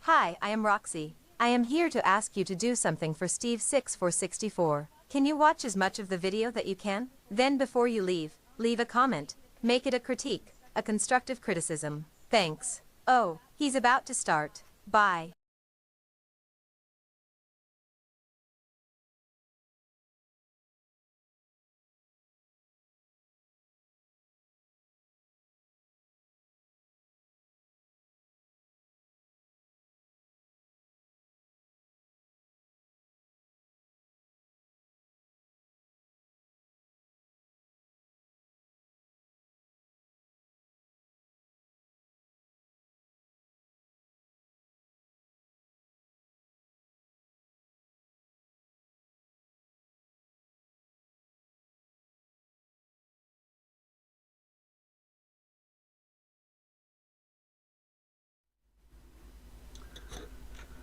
Hi, I am Roxy. I am here to ask you to do something for Steve6464. Can you watch as much of the video that you can? Then before you leave a comment. Make it a critique, a constructive criticism. Thanks. Oh, he's about to start. Bye.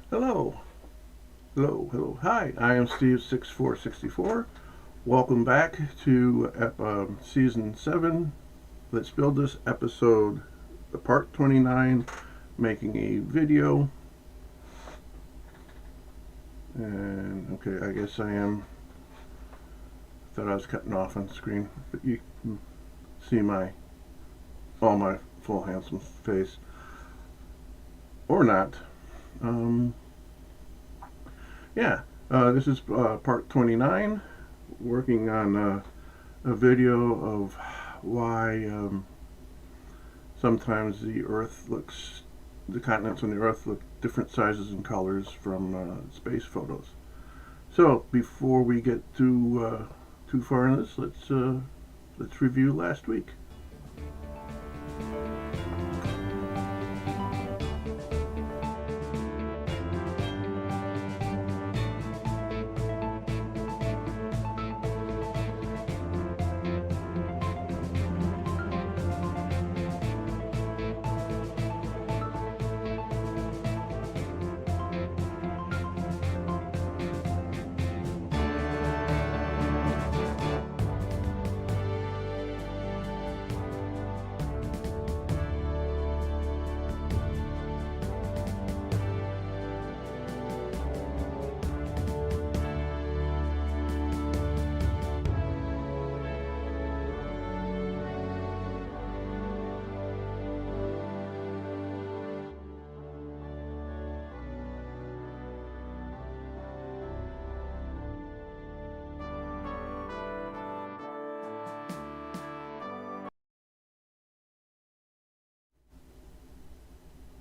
Hello. Hello. Hi, I am Steve6464. Welcome back to Season 7. Let's Build This episode, Part 29, making a video. And, okay, I guess I am. Thought I was cutting off on screen, but you can see all my full handsome face. Or not. This is part 29, working on a video of why sometimes the continents on the Earth look different sizes and colors from space photos. So before we get too far in this, let's review last week.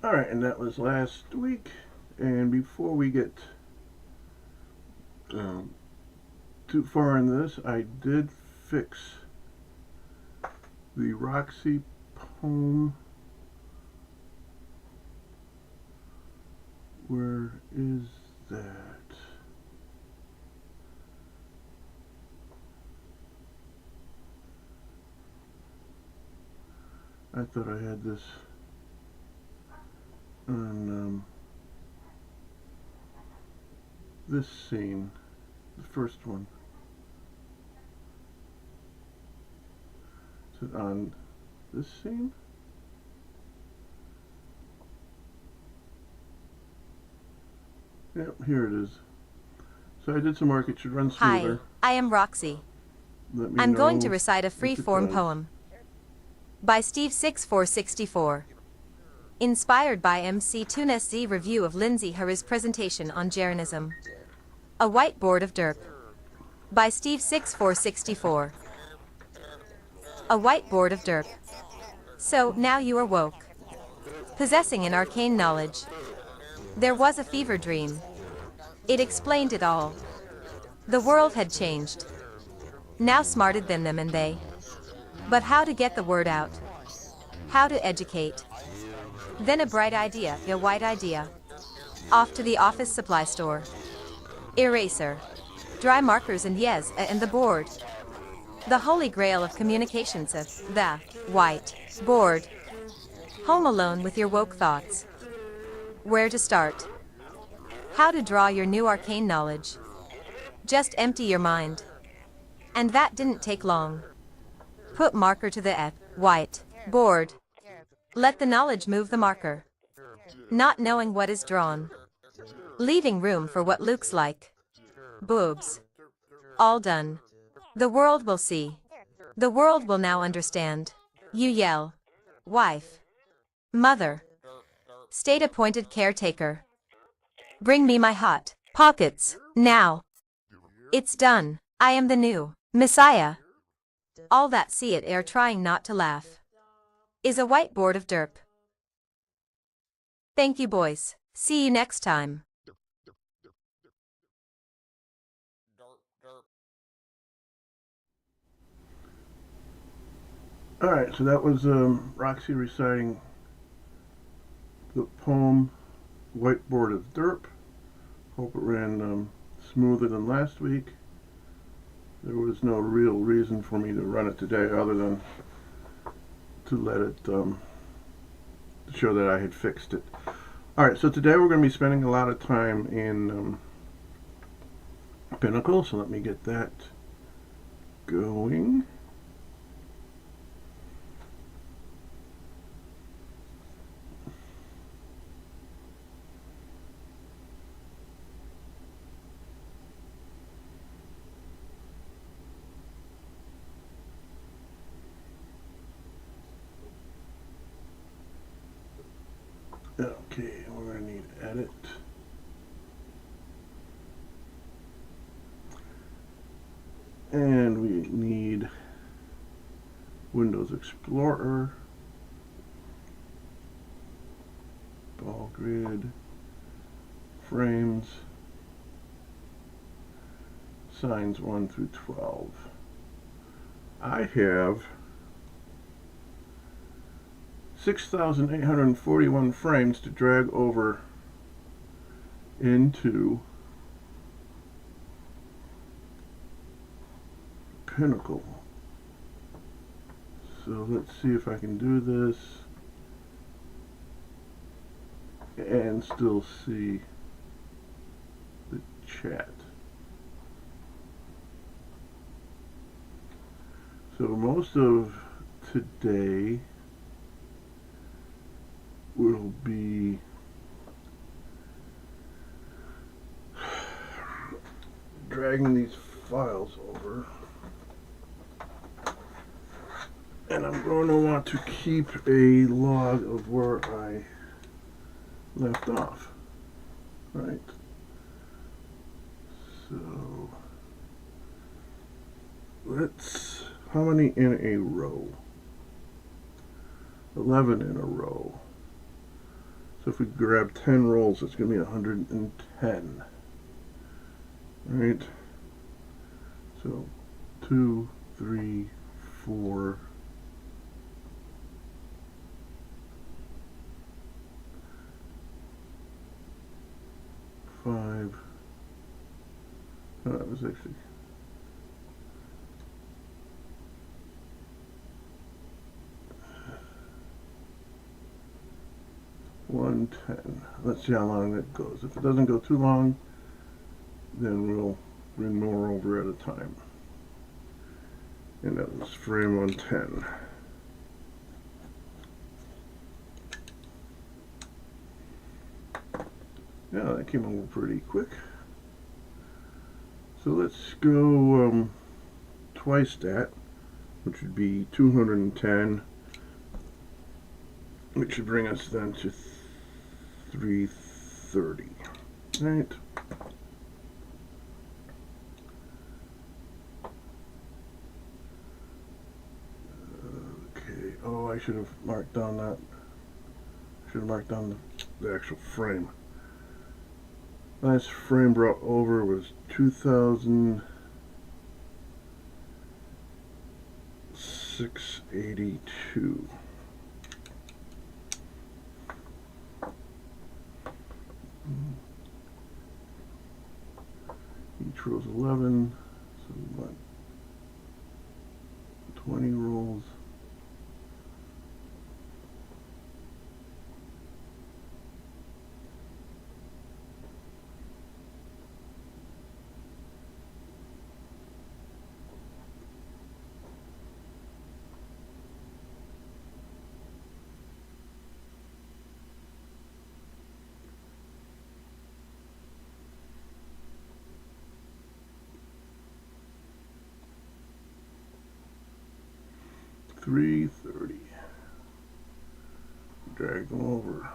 Alright, and that was last week. And before we get too far in this, I did fix the Roxy poem. Where is that? I thought I had this on this scene, the first one. Is it on this scene? Yep, here it is. So I did some work, it should run smoother. Hi, I am Roxy. I'm going to recite a free-form poem by Steve6464. Inspired by MC Tunes Z review of Lindsay Harris' presentation on Jeranism. A Whiteboard of Derp. By Steve6464. A Whiteboard of Derp. So, now you are woke. Possessing an arcane knowledge. There was a fever dream. It explained it all. The world had changed. Now smarter than them and they. But how to get the word out? How to educate? Then a bright idea, a white idea. Off to the office supply store. Eraser. Dry markers and and the board. The holy grail of communications of the white board. Home alone with your woke thoughts. Where to start? How to draw your new arcane knowledge. Just empty your mind. And that didn't take long. Put marker to the white board. Let the knowledge move the marker. not knowing what is drawn, leaving room for what looks like boobs. All done. The world will see. The world will now understand. You yell. Wife. Mother. State-appointed caretaker. Bring me my hot pockets, now. It's done. I am the new Messiah. All that see it air trying not to laugh is a whiteboard of derp. Thank you, boys. See you next time. Alright, so that was Roxy reciting the poem Whiteboard of Derp. Hope it ran smoother than last week. There was no real reason for me to run it today other than to let it show that I had fixed it. Alright, so today we're going to be spending a lot of time in Pinnacle, so let me get that going. Okay, we're going to need edit. And we need Windows Explorer, ball grid, frames, signs 1 through 12. I have 6,841 frames to drag over into Pinnacle. So let's see if I can do this and still see the chat. So most of today will be dragging these files over, and I'm going to want to keep a log of where I left off, right? So let's, how many in a row? 11 in a row. So if we grab 10 rolls, it's going to be 110. Right? So 2, 3, 4, 5. Oh, that was actually 110. Let's see how long that goes. If it doesn't go too long, then we'll bring more over at a time. And that was frame 110. Yeah, that came over pretty quick. So let's go twice that, which would be 210, which should bring us then to 330, right? Okay, oh, I should have marked down that, should have marked down the actual frame. Last frame brought over was 2,682. Each row's 11, so we want 20 rolls. 330. Drag them over.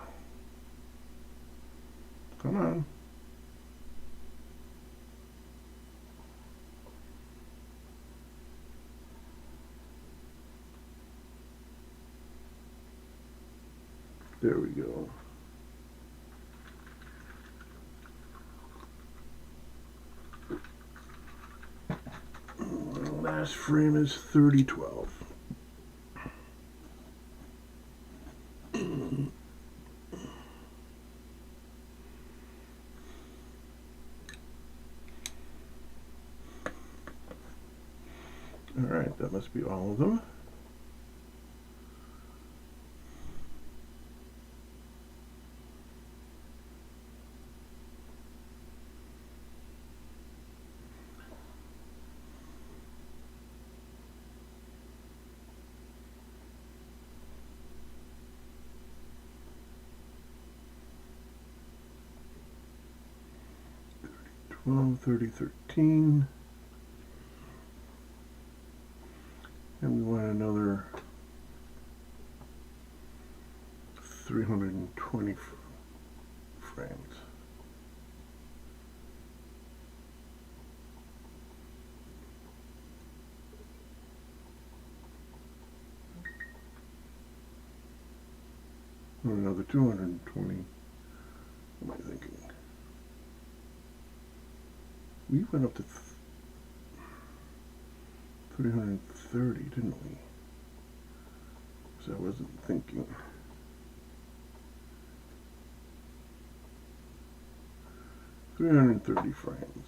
Come on. There we go. Last frame is 3012. Alright, that must be all of them. Well, 3013, and we want another 320 frames. And another 220. What am I thinking? We went up to 330, didn't we? So I wasn't thinking. $330 frames.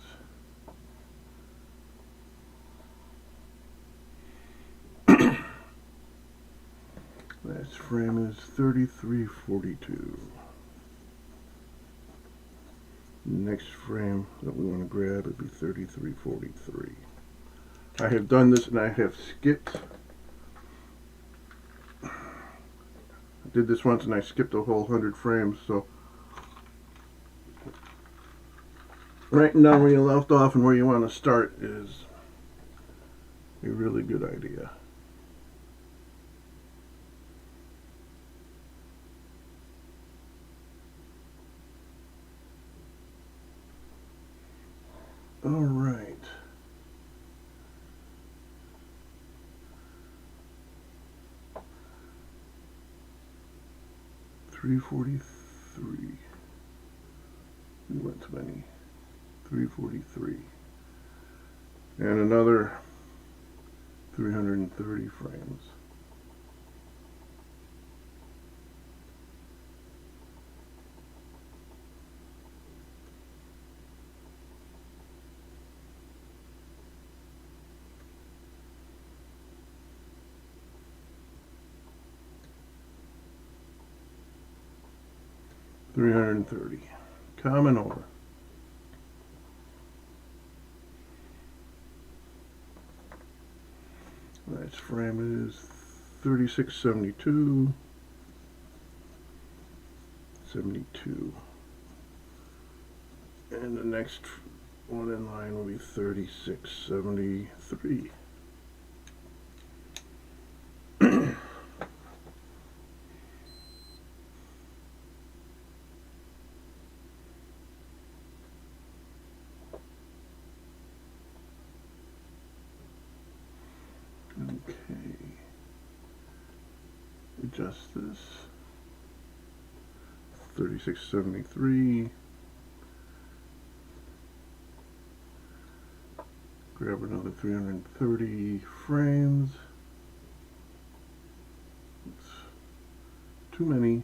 Last frame is 3342. Next frame that we want to grab would be 3343. I have done this and I have skipped. I did this once and I skipped a whole 100 frames, so writing down where you left off and where you want to start is a really good idea. All right. $343. We went to many. 343. And another 330 frames. $330. Coming over. Next frame is 3672. 72. And the next one in line will be 3673. Okay, adjust this. 3673. Grab another 330 frames. It's too many.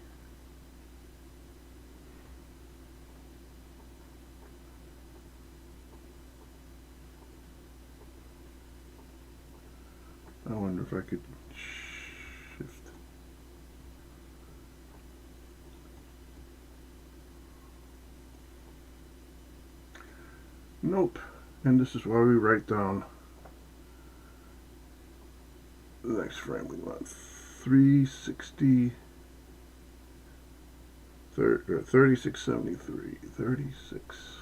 I wonder if I could shift. Nope. And this is why we write down the next frame. We want 360, 3673, 36.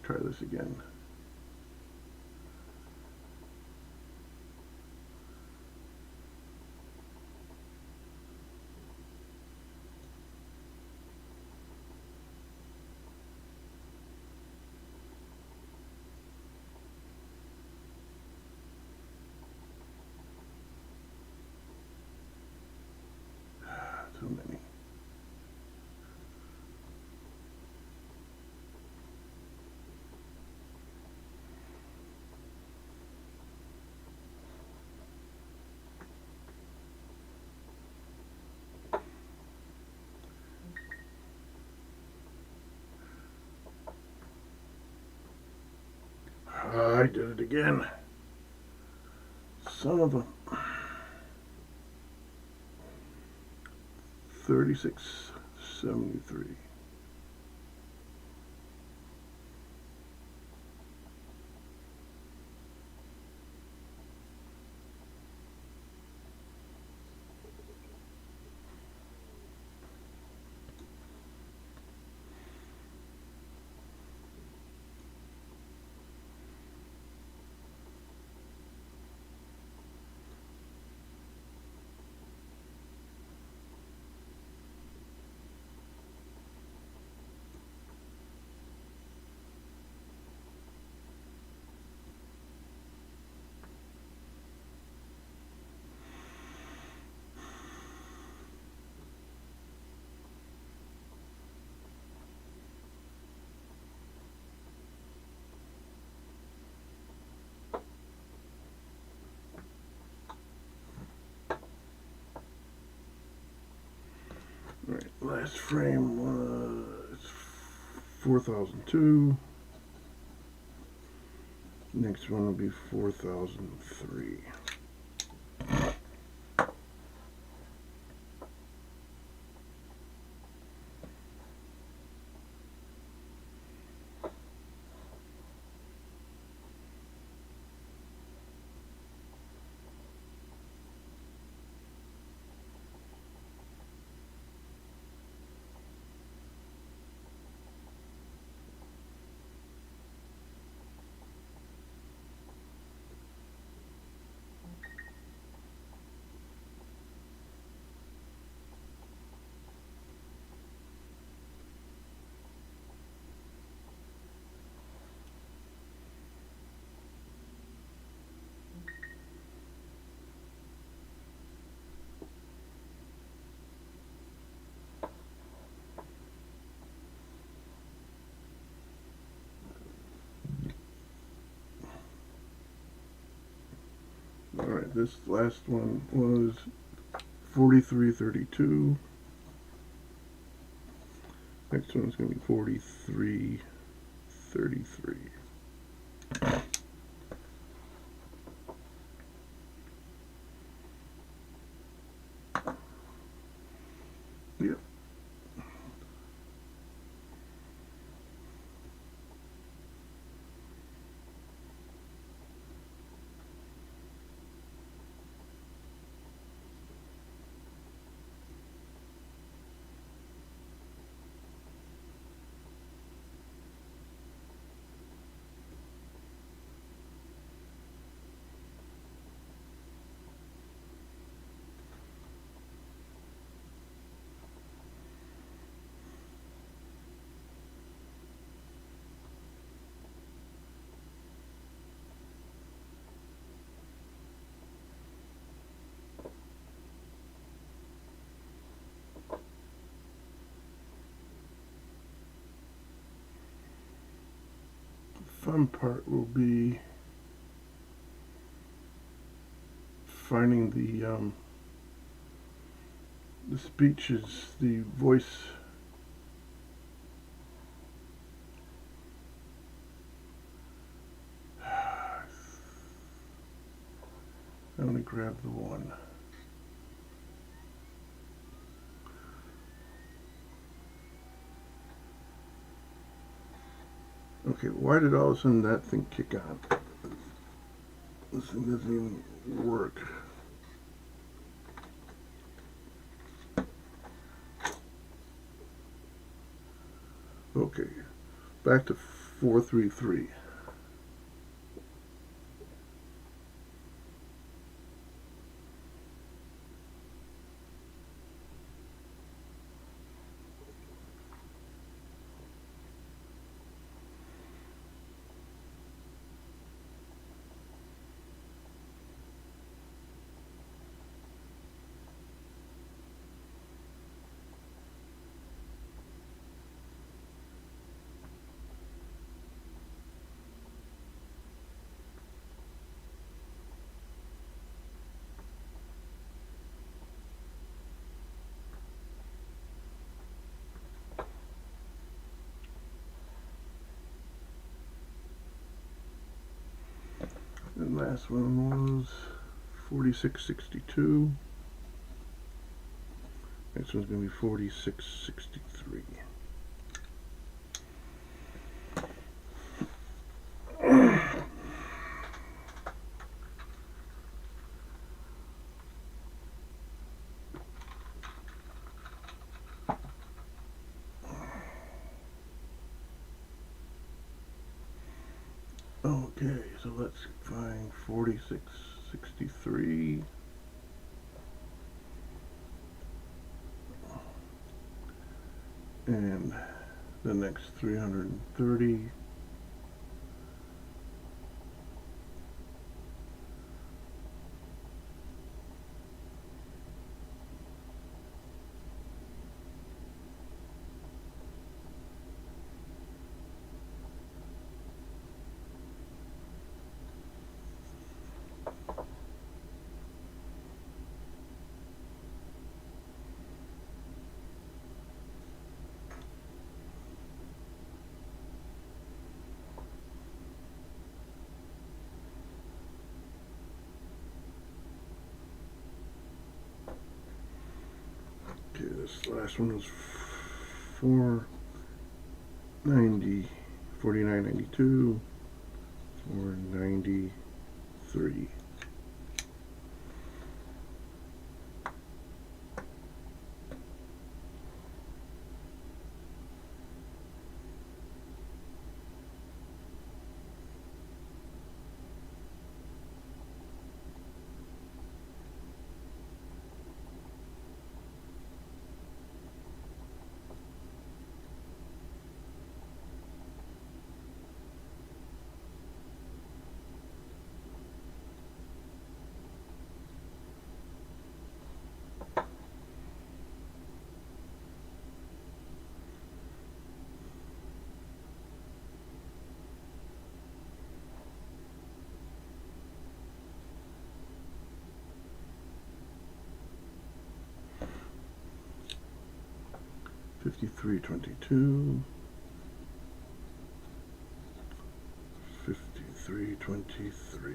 try this again. Too many. I did it again. Son of a 3673. All right, last frame was 4002. Next one will be 4003. All right, this last one was 4332. Next one's going to be 4333. Yep. Fun part will be finding the speeches, the voice. I'm going to grab the one. Okay, why did all of a sudden that thing kick on? This thing doesn't even work. Okay, back to 433. And last one was 4662. Next one's going to be 4663. Okay, so let's find 4663. And the next 330. Okay, this last one was 490, 4992, 493. Fifty-three 22, 53 23.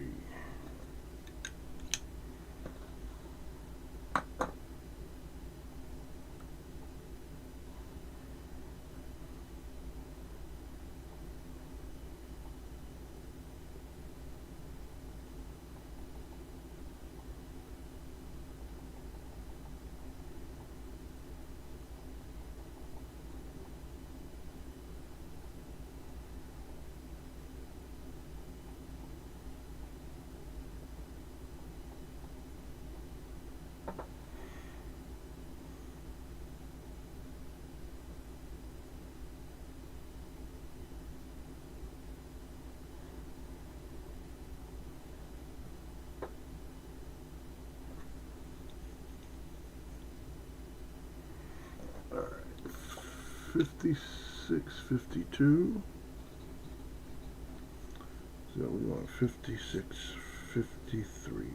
All right, 56 52. So we want 56 53.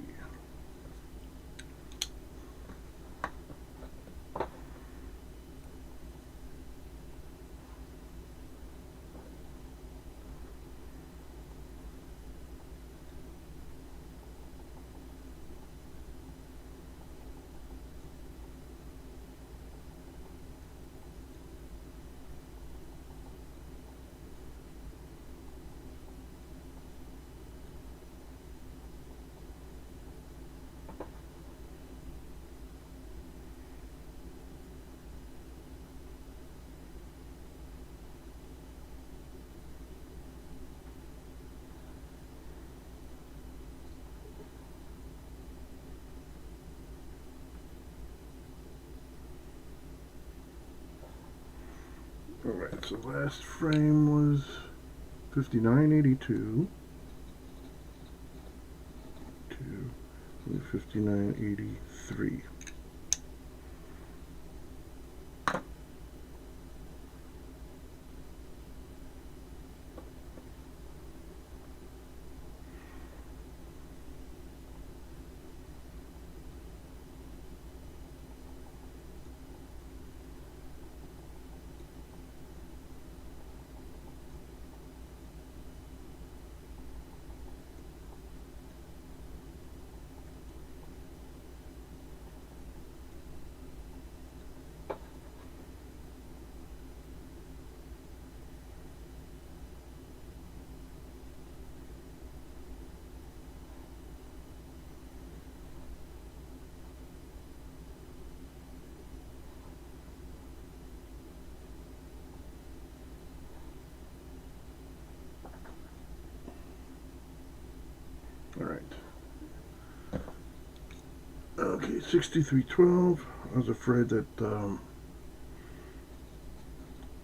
Alright, so last frame was 5982 to 5983. Alright. Okay, 6312. I was afraid that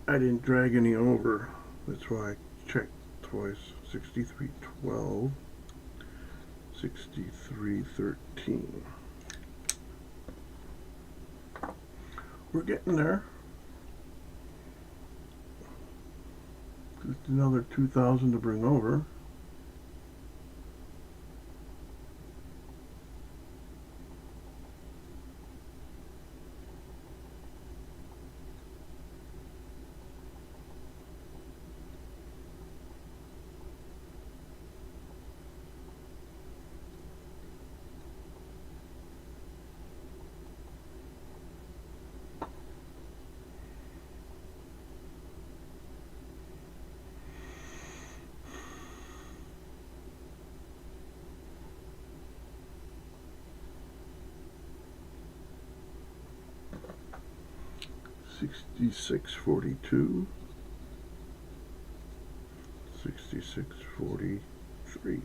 I didn't drag any over. That's why I checked twice. 6312. 6313. We're getting there. Just another 2,000 to bring over. $66.42, $66.43.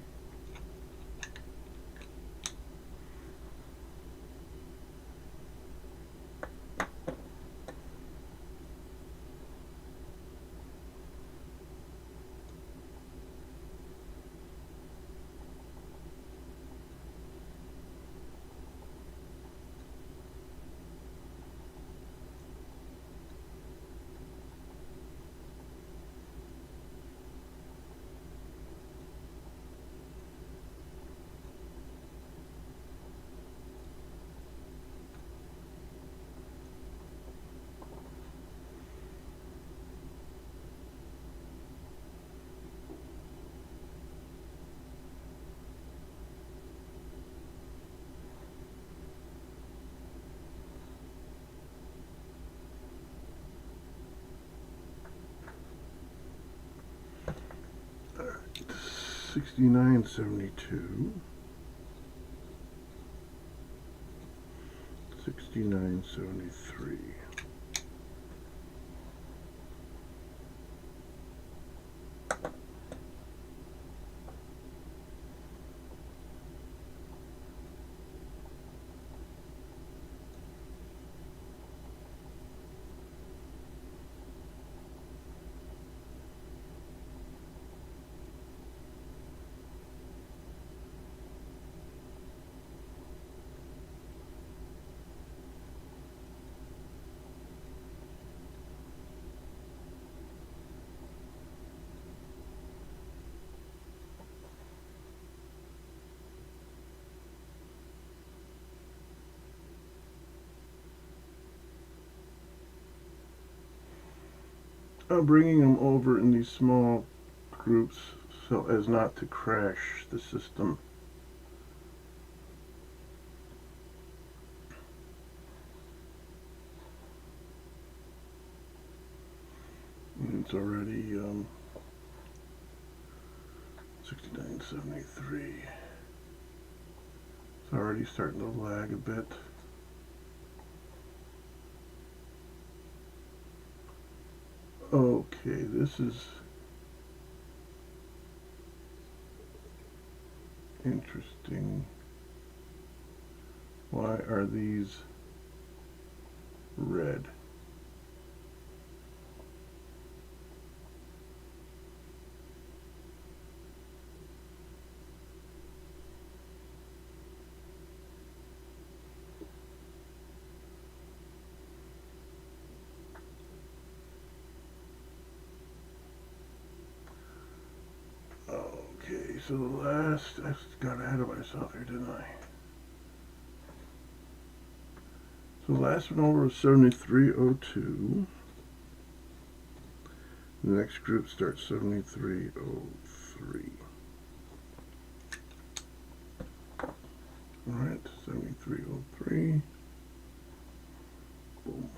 $69.72, $69.73. I'm bringing them over in these small groups so as not to crash the system. And it's already 69.73. It's already starting to lag a bit. Okay, this is interesting. Why are these red? so the last, I got ahead of myself here, didn't I? So the last one over was 7302. The next group starts 7303. Alright, 7303. Boom.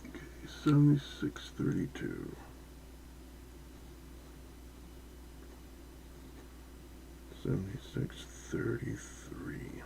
Okay, 7632. 7633.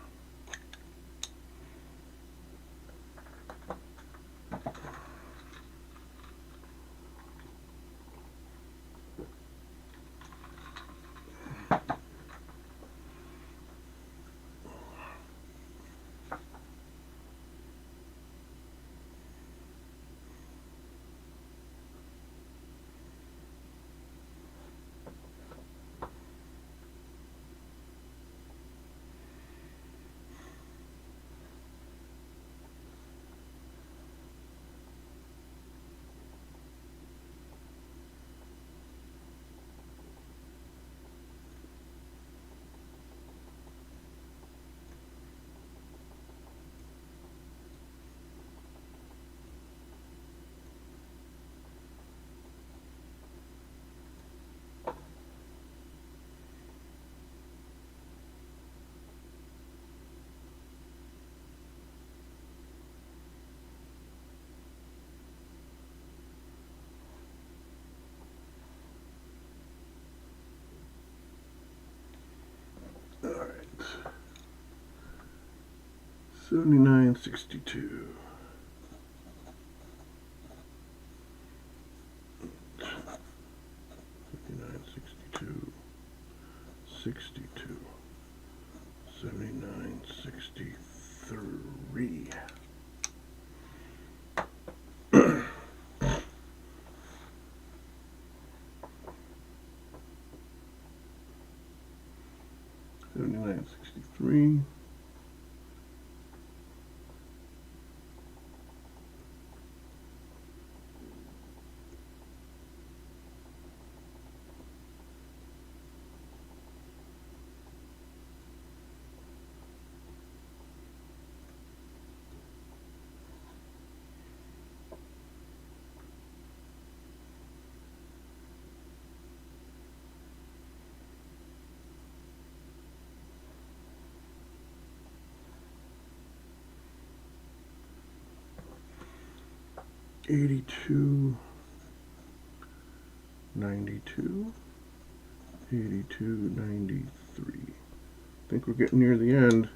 Alright. 7962. 7962. 62. 7963. $79.63. $82.92. 82.93. I think we're getting near the end.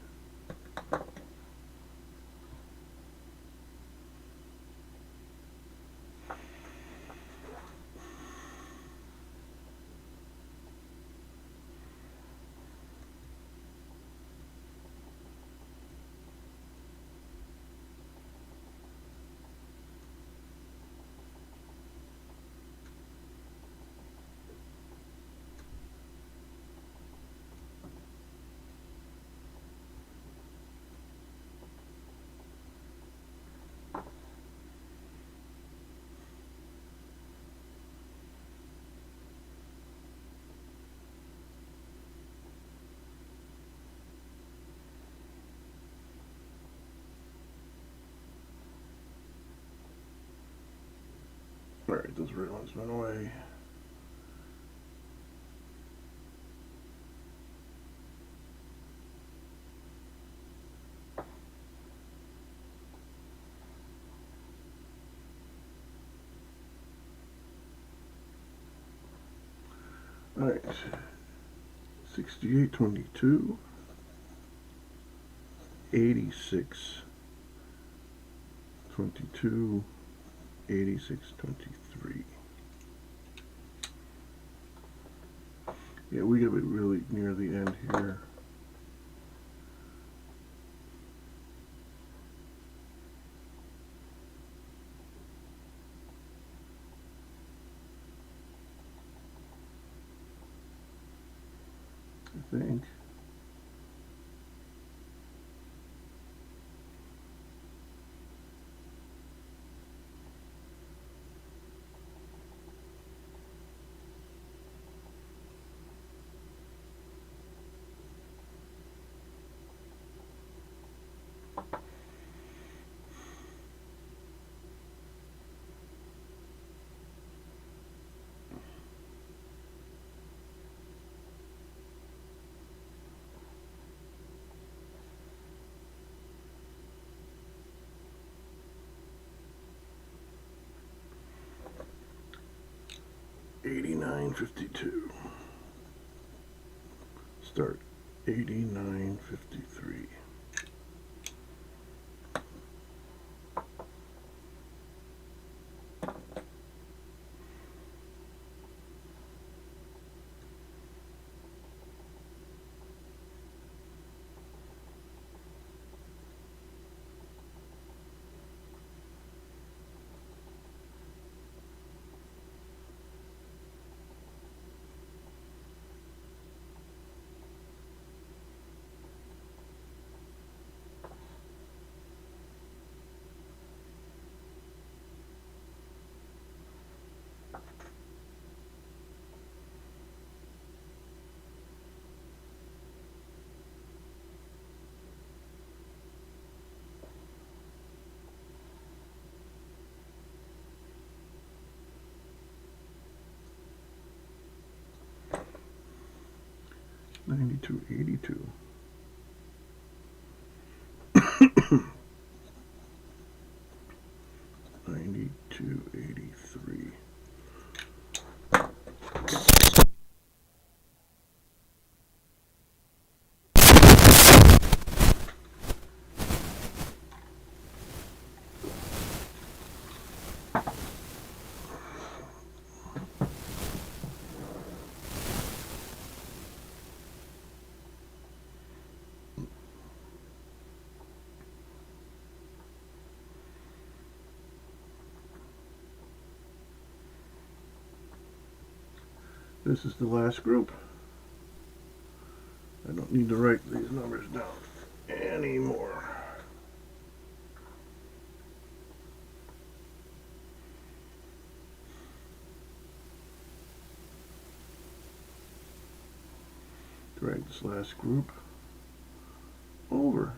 Alright, those red ones went away. Alright, 68.22, 86.22, 86.23. Yeah, we gotta be really near the end here. think. $89.52. Start $89.53. $92.82. $92.83. This is the last group. I don't need to write these numbers down anymore. Drag this last group over.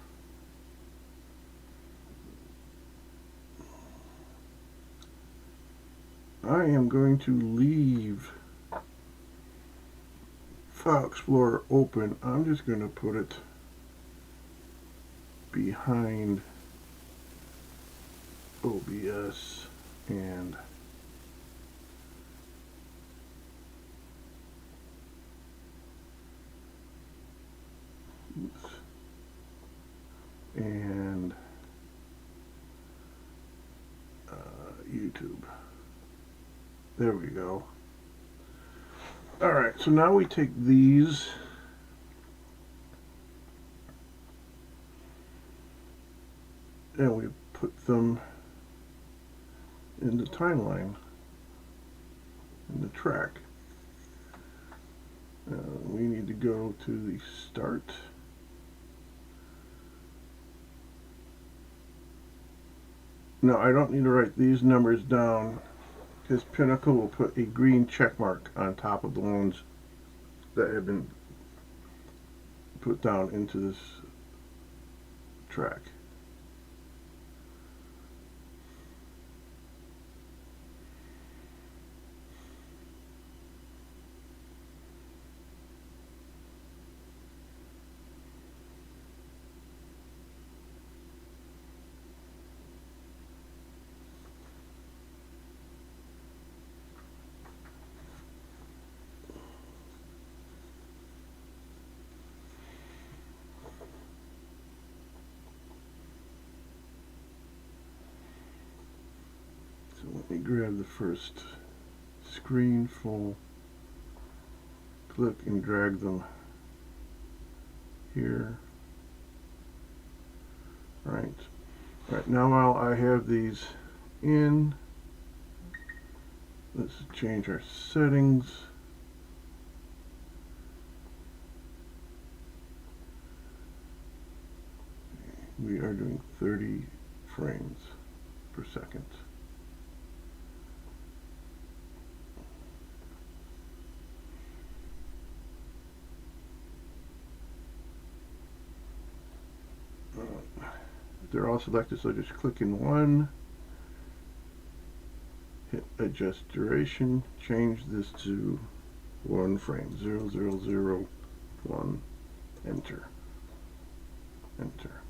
I am going to leave File Explorer open. I'm just going to put it behind OBS and YouTube. There we go. Alright, so now we take these and we put them in the timeline, in the track. We need to go to the start. No, I don't need to write these numbers down, because Pinnacle will put a green check mark on top of the ones that have been put down into this track. So let me grab the first screen full, click and drag them here. Right. Right, now while I have these in, let's change our settings. we are doing 30 frames per second. They're all selected, so just click in one, hit adjust duration, change this to 1 frame, 0001, enter, enter.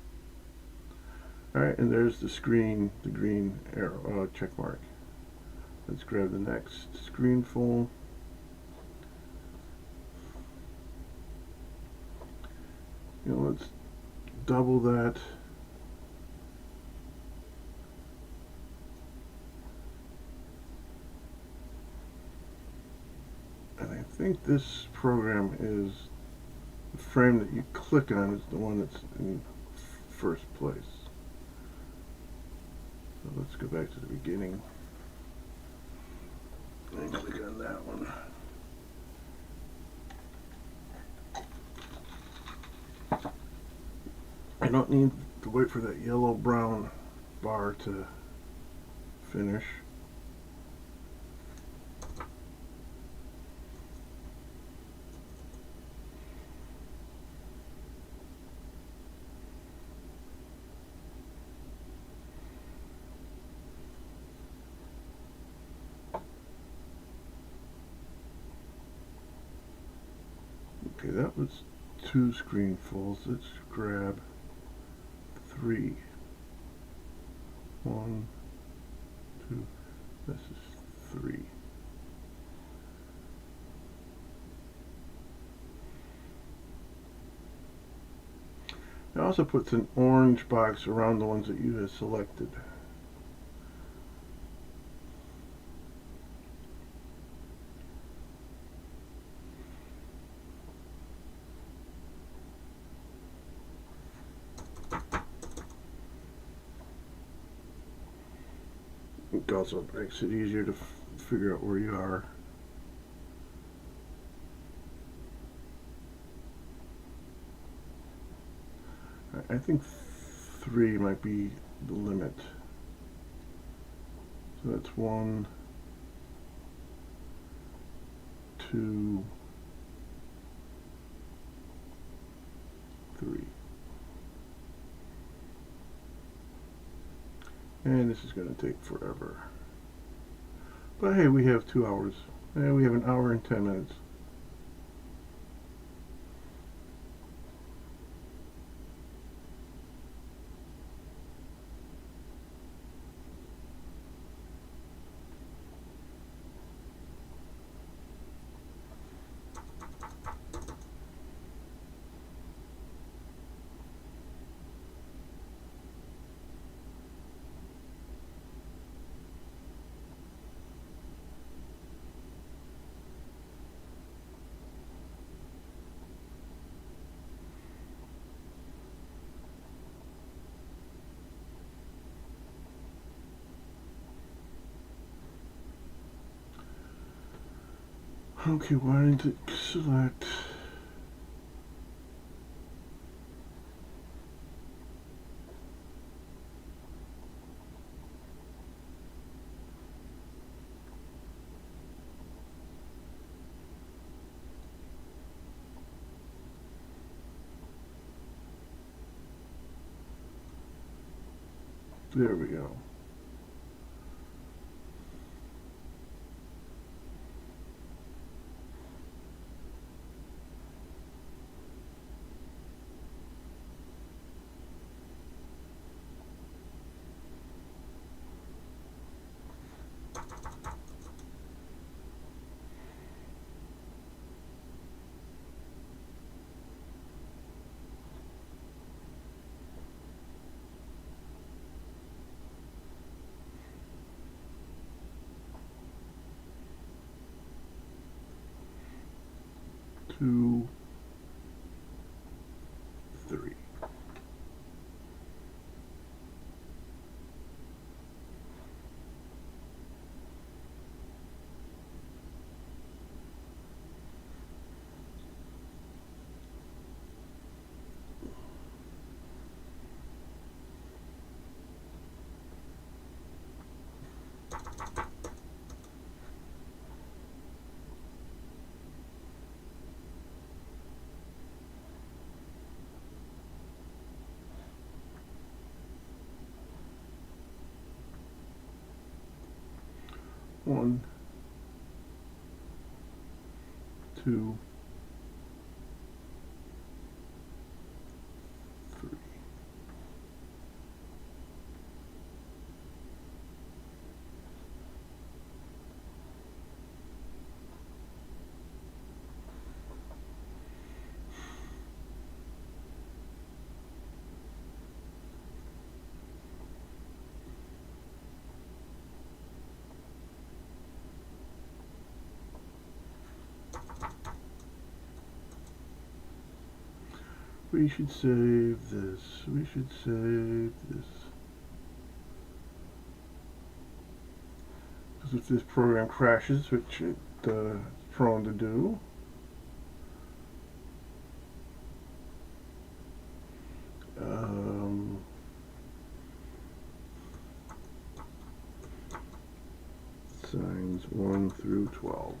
Alright, and there's the screen, the green arrow, check mark. Let's grab the next screen full. Let's double that. And I think this program is the frame that you click on is the one that's in first place. So let's go back to the beginning and click on that one. I don't need to wait for that yellow-brown bar to finish. Okay, that was 2 screenfuls. Let's grab 3. 1, 2, this is 3. It also puts an orange box around the ones that you have selected. It also makes it easier to figure out where you are. I think 3 might be the limit. So that's 1, 2, 3. And this is going to take forever. But hey, we have 2 hours. And we have an hour and 10 minutes. Okay, why didn't it select? There we go. Two, 3. 1, 2, 3. We should save this. We should save this. Because if this program crashes, which it's prone to do, signs 1 through 12.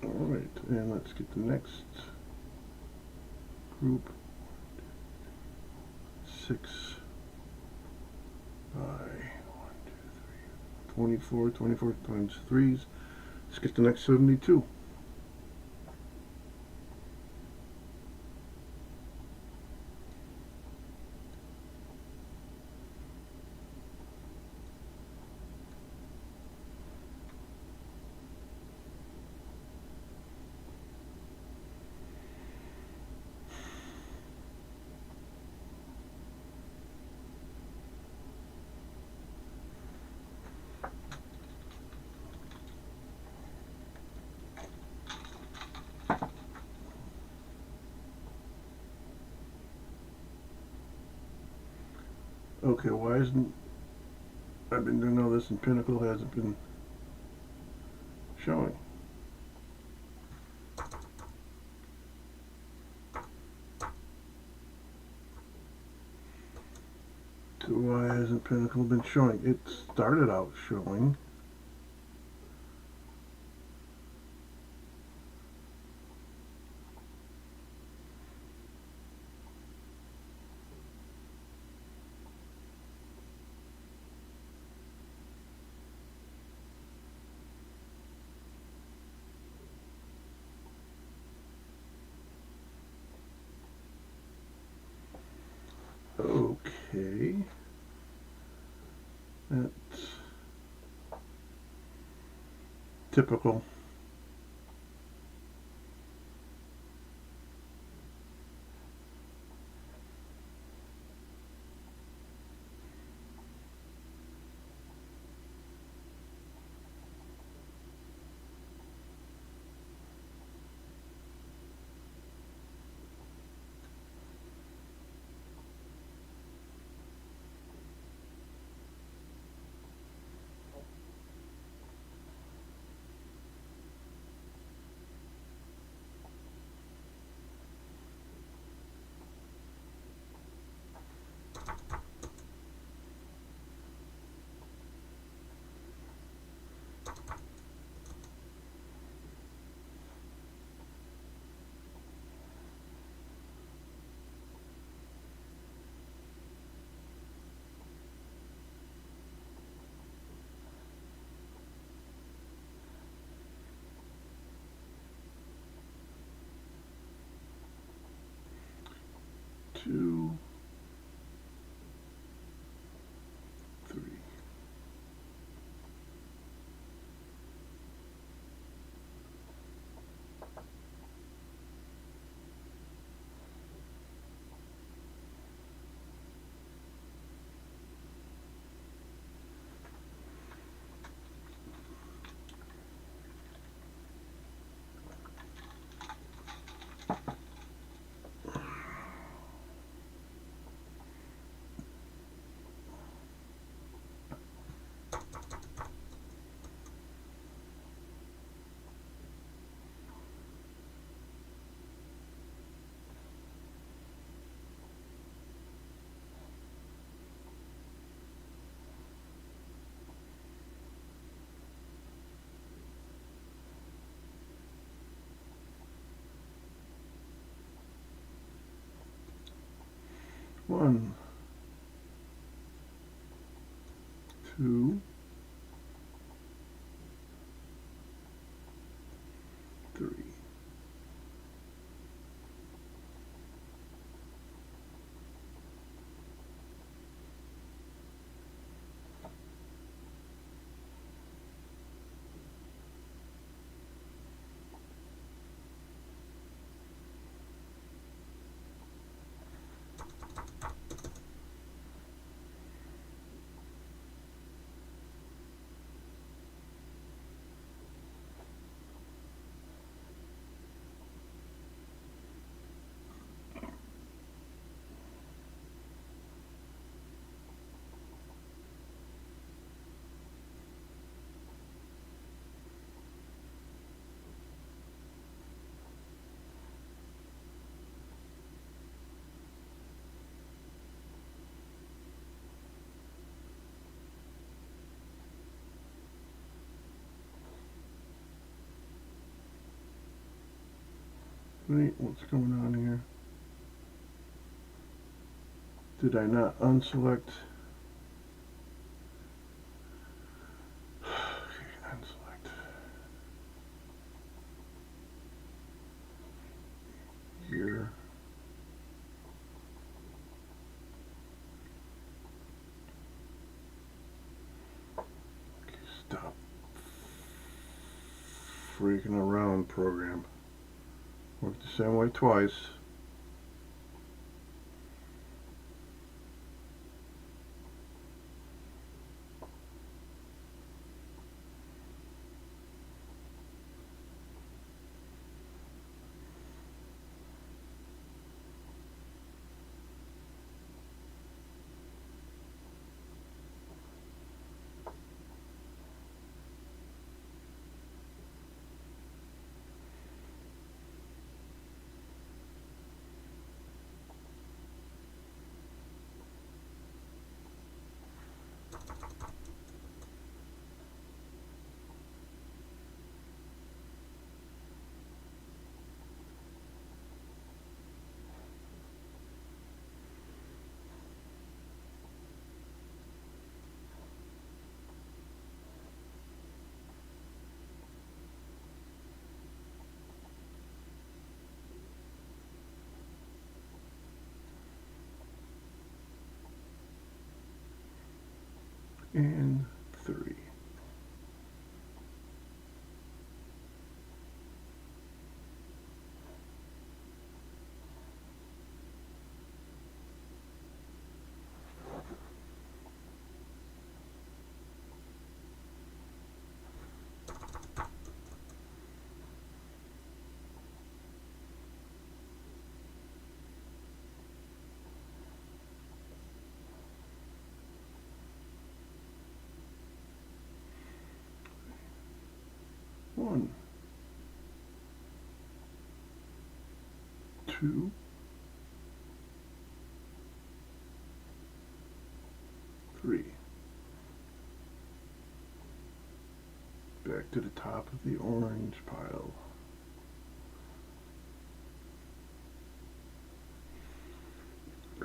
Alright, and let's get the next group. 6 by 1, 2, 3, 24, 24 times 3s. Let's get the next 72. Okay, why isn't I've been doing all this and Pinnacle hasn't been showing? So why hasn't Pinnacle been showing? It started out showing. Okay. That's typical. Two, 3. One, 2, 3. Wait, what's going on here? Did I not unselect? Okay, unselect. Here. Okay, stop freaking around, program. Worked the same way twice. And 3. One, 2, 3. Back to the top of the orange pile.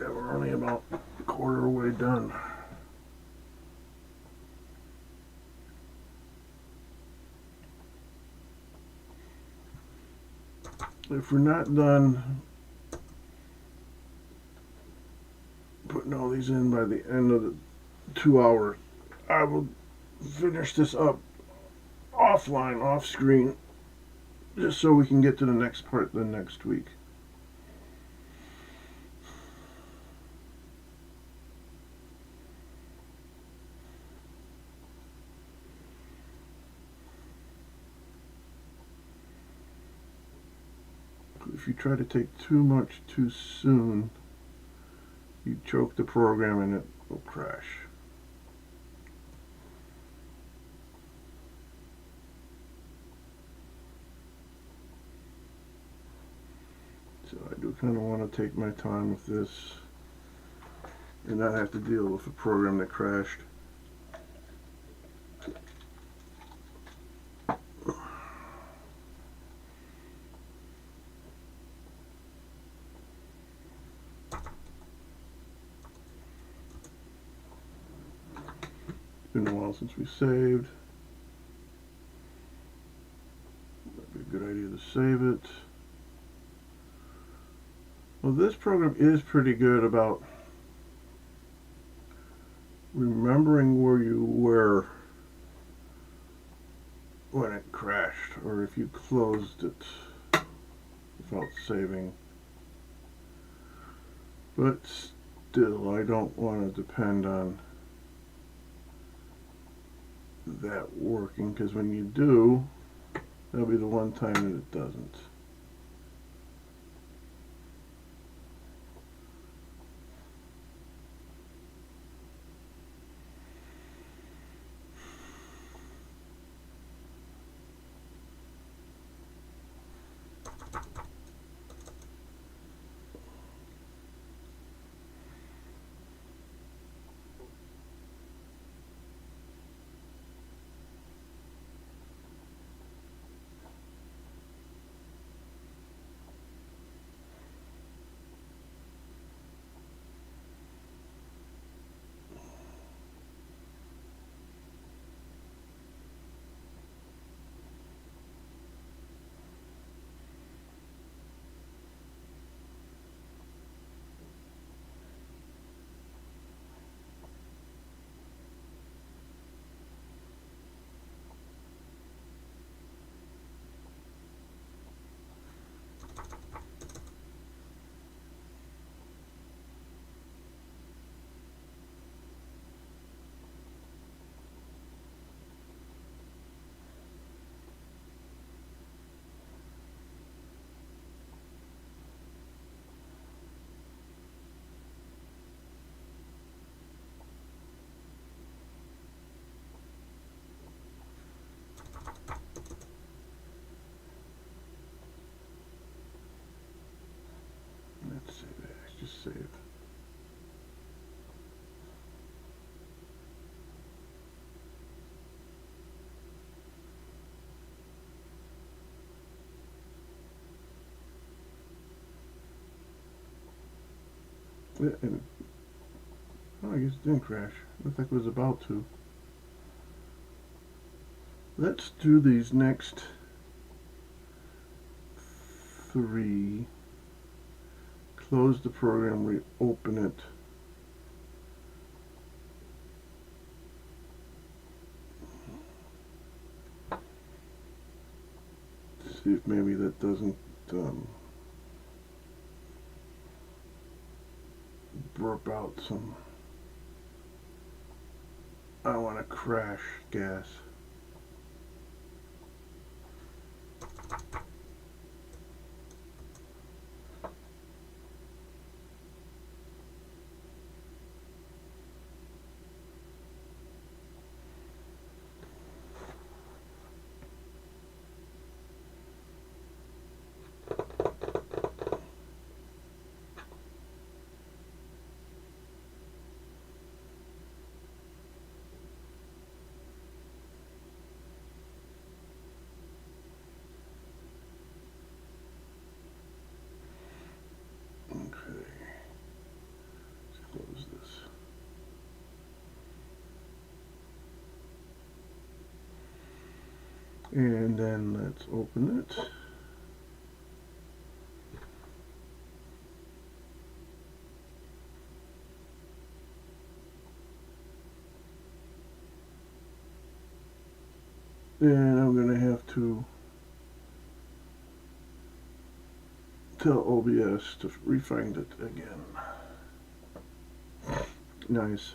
Yeah, we're only about a quarter way done. If we're not done putting all these in by the end of the 2 hour, I will finish this up offline, off screen, just so we can get to the next part the next week. If you try to take too much too soon, you choke the program and it will crash. So I do kind of want to take my time with this and not have to deal with a program that crashed. been a while since we saved. Might be a good idea to save it. Well, this program is pretty good about remembering where you were when it crashed, or if you closed it without saving. But still, I don't want to depend on that working, because when you do, that'll be the one time that it doesn't. Let's save it. Just save. Yeah, and oh, I guess it didn't crash. Looked like it was about to. Let's do these next 3. Close the program, reopen it. See if maybe that doesn't burp out some I want to crash gas. Okay, let's close this. And then let's open it. And I'm going to have to tell OBS to refind it again. Nice.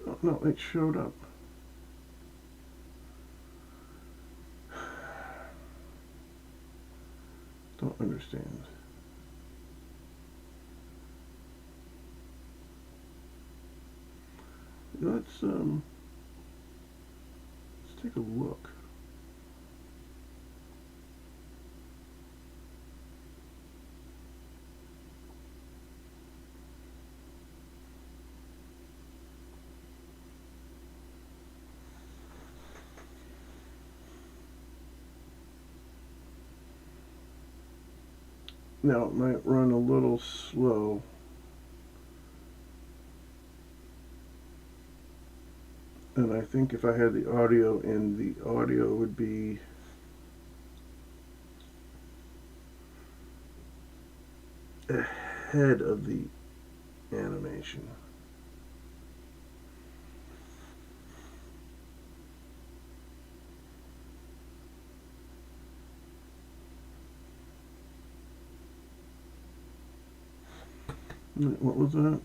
Oh, no, it showed up. Don't understand. Let's take a look. Now it might run a little slow. And I think if I had the audio in, the audio would be ahead of the animation. What was that?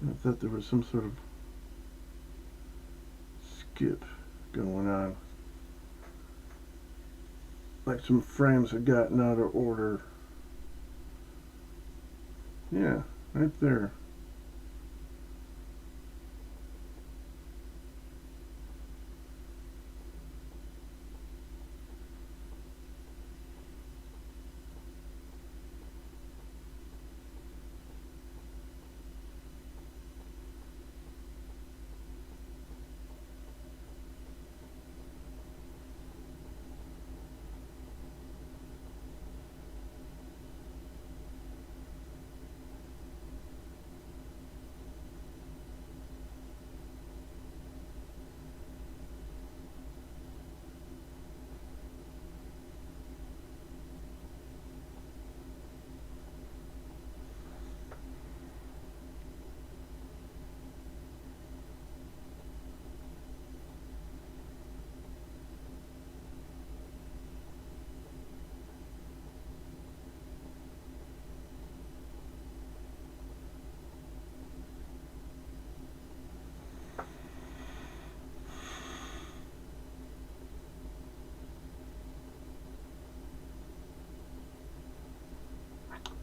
I thought there was some sort of skip going on. Like some frames had gotten out of order. Yeah, right there.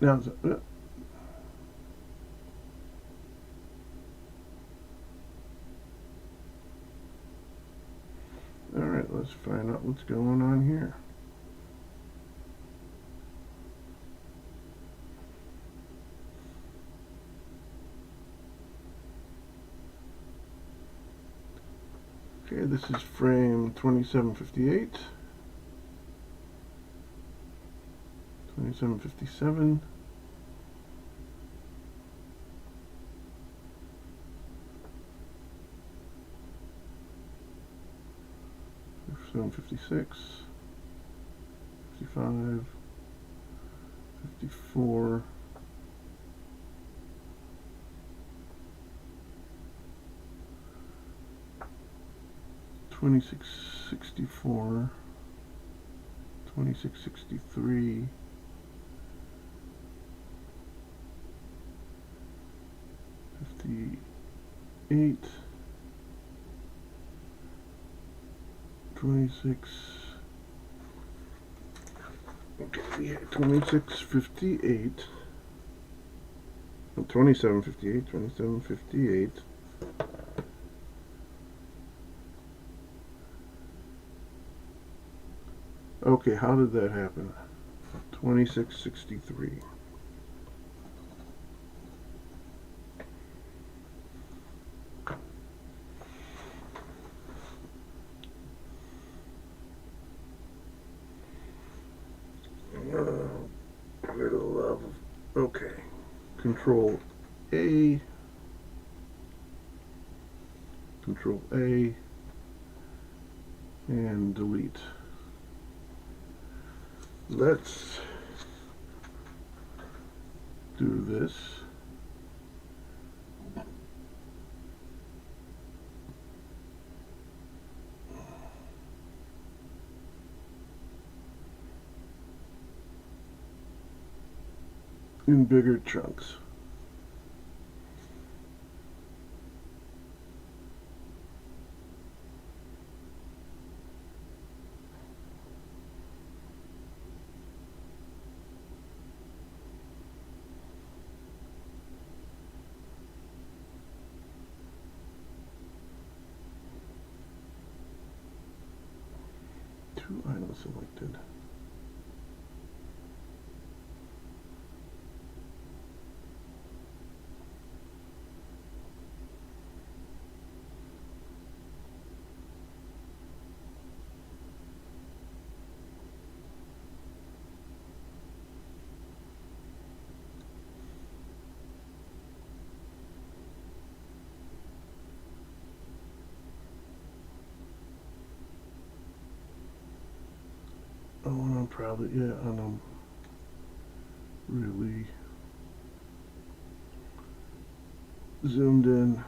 Now, alright, let's find out what's going on here. Okay, this is frame 2758, 2757, 756, 55, 54, 2664, 2663, 58, 26. Okay, yeah, 2658. 2758, 2758. Okay, how did that happen? 2663. For the love of... Okay. Control A. Control A. And delete. Let's do this. In bigger chunks. 2 items selected. Oh, and I'm probably, yeah, and I'm really zoomed in.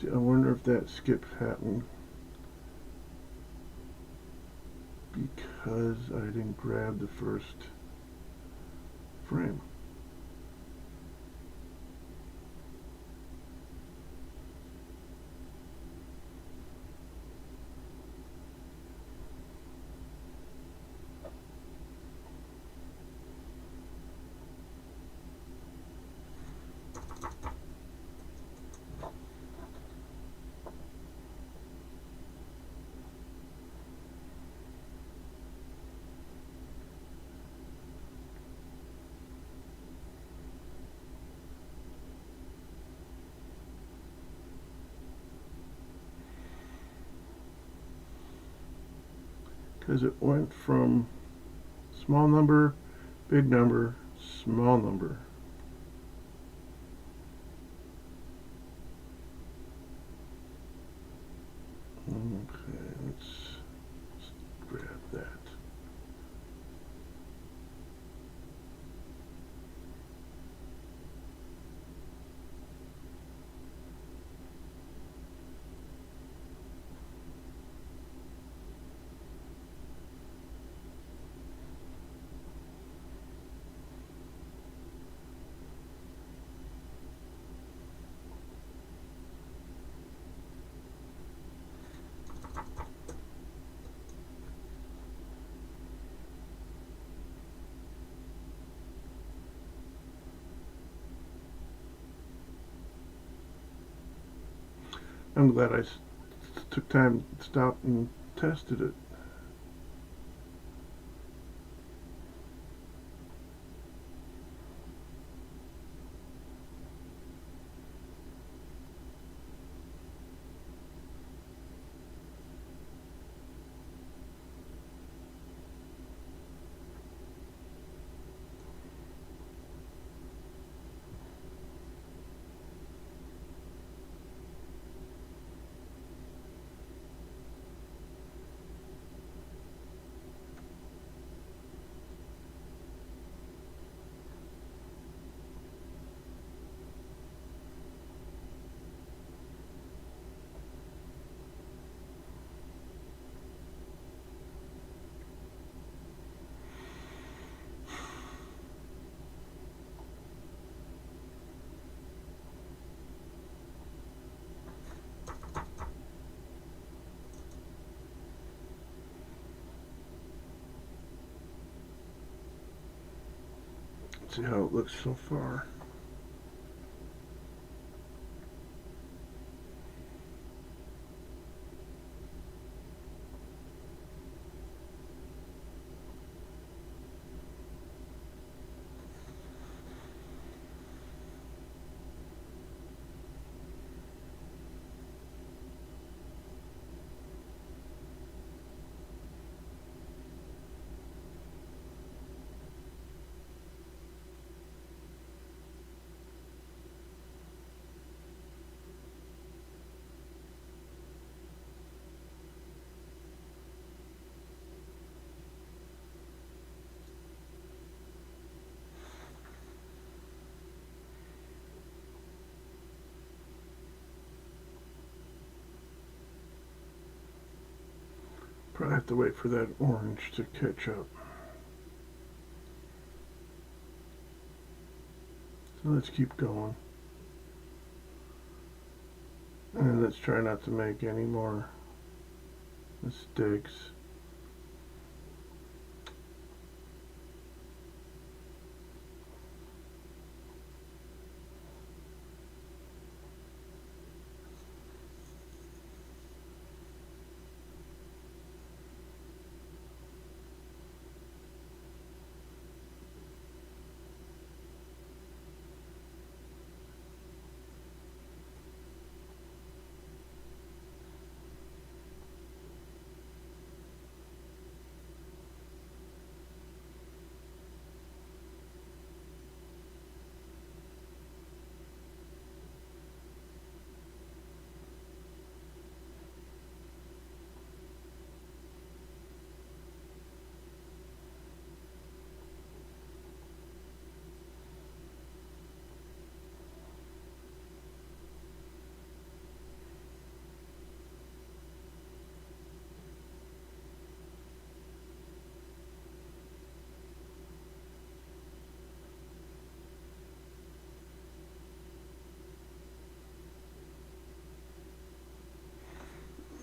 See, I wonder if that skip happened because I didn't grab the first frame. Because it went from small number, big number, small number. Okay, let's grab that. I'm glad I took time to stop and tested it. Let's see how it looks so far. Probably have to wait for that orange to catch up. So let's keep going. And let's try not to make any more mistakes.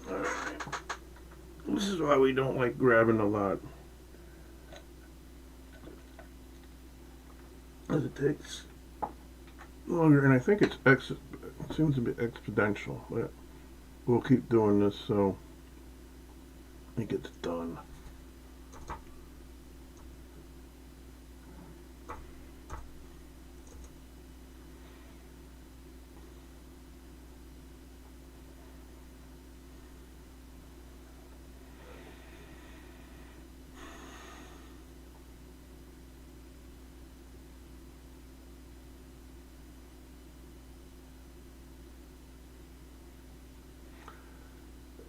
Alright. This is why we don't like grabbing a lot. As it takes longer, and I think it seems to be exponential, but we'll keep doing this so it gets done.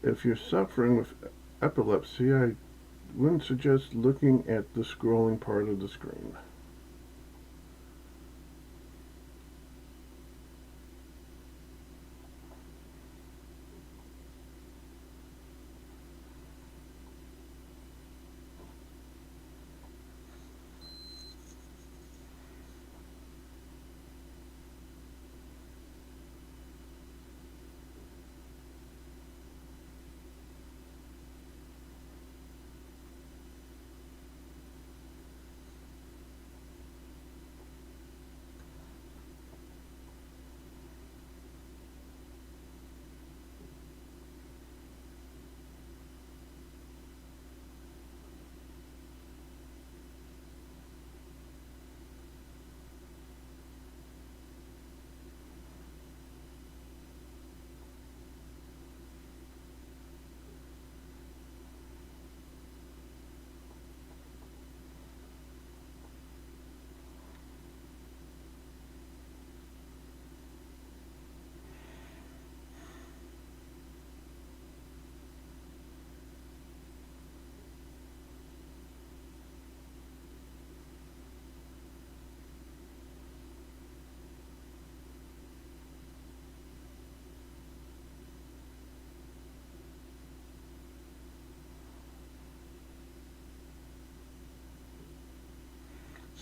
If you're suffering with epilepsy, I wouldn't suggest looking at the scrolling part of the screen.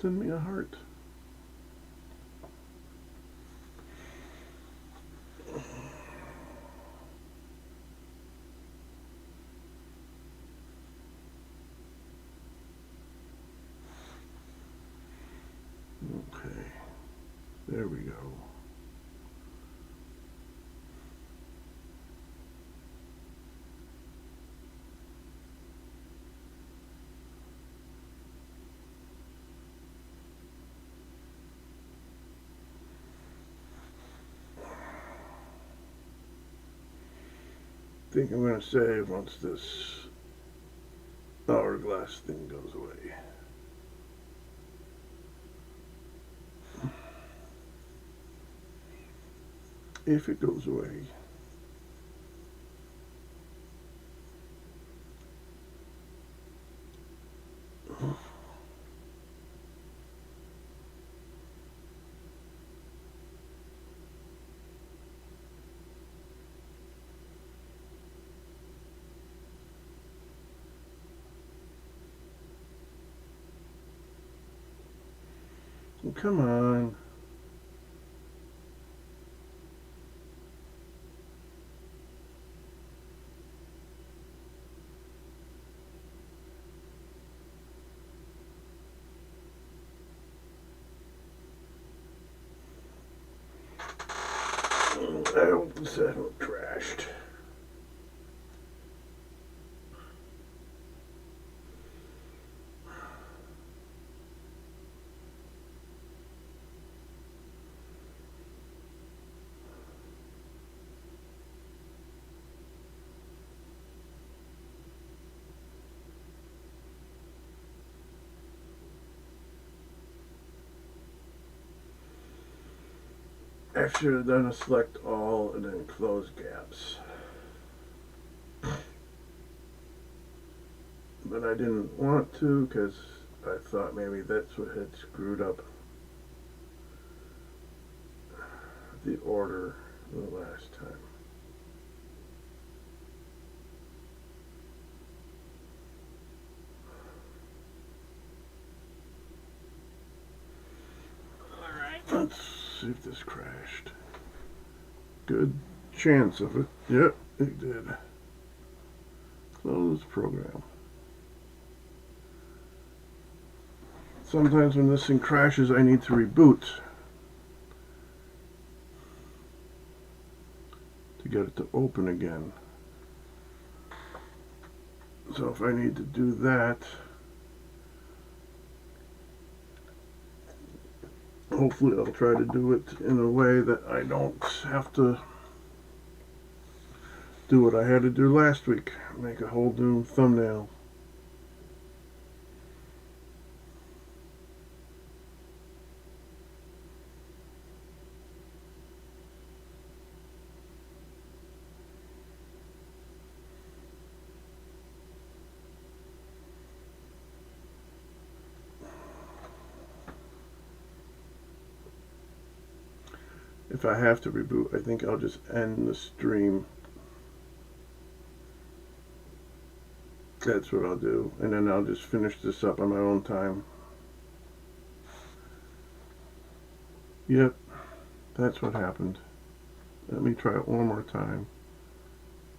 Send me a heart. Okay, there we go. I think I'm going to save once this hourglass thing goes away. If it goes away. Come on. I hope this hasn't crashed. I should have done a select all and then close gaps. But I didn't want to because I thought maybe that's what had screwed up the order the last time. Alright, let's see if this crashed. Good chance of it. Yep, it did. Close program. Sometimes when this thing crashes, I need to reboot to get it to open again. So if I need to do that, hopefully I'll try to do it in a way that I don't have to do what I had to do last week. Make a whole new thumbnail. If I have to reboot, I think I'll just end the stream. That's what I'll do. And then I'll just finish this up on my own time. Yep, that's what happened. Let me try it one more time.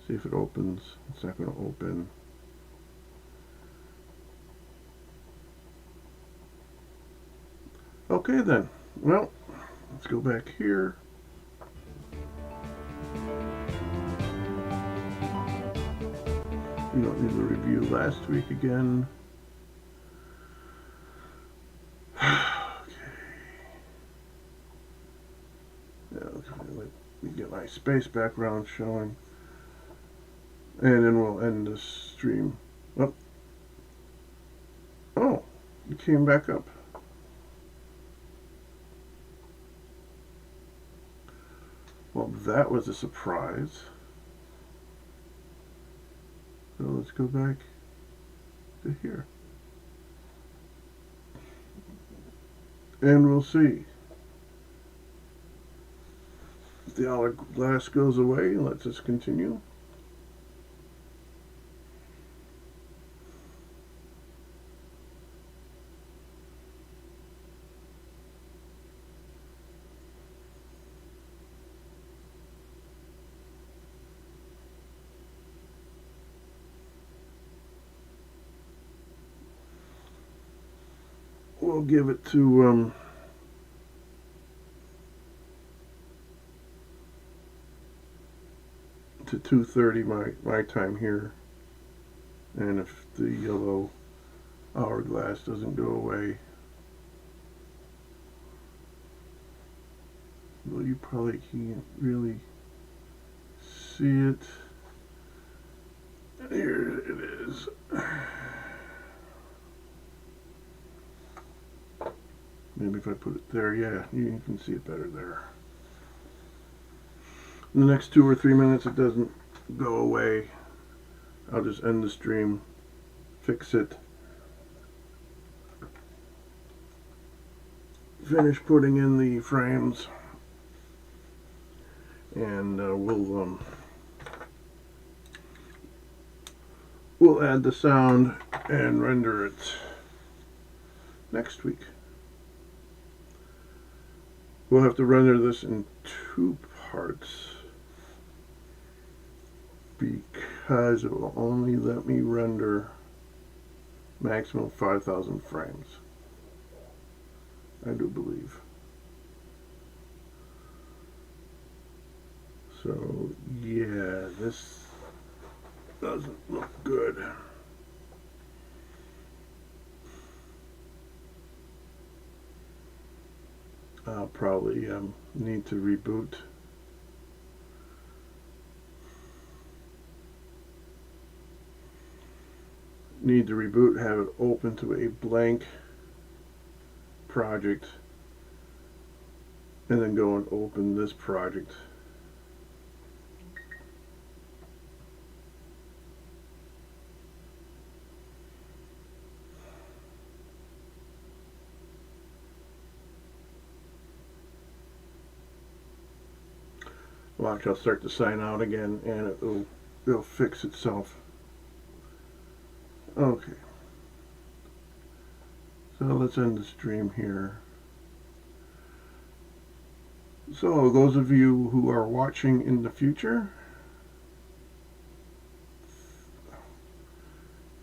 See if it opens. It's not going to open. Okay then. Well, let's go back here. We don't need to review last week again. Okay. Now, let me get my space background showing. And then we'll end this stream. Oh, it came back up. Well, that was a surprise. So let's go back to here. And we'll see. If the hourglass goes away, it lets us continue. We'll give it to 2:30 my time here, and if the yellow hourglass doesn't go away, well, you probably can't really see it. Here it is. Maybe if I put it there, yeah, you can see it better there. In the next 2 or 3 minutes, it doesn't go away. I'll just end the stream, fix it, finish putting in the frames, and we'll add the sound and render it next week. We'll have to render this in 2 parts because it will only let me render maximum 5,000 frames, I do believe. So yeah, this doesn't look good. I'll probably need to reboot. Need to reboot, have it open to a blank project, and then go and open this project. Watch, I'll start to sign out again and it'll fix itself. Okay. So let's end the stream here. So those of you who are watching in the future,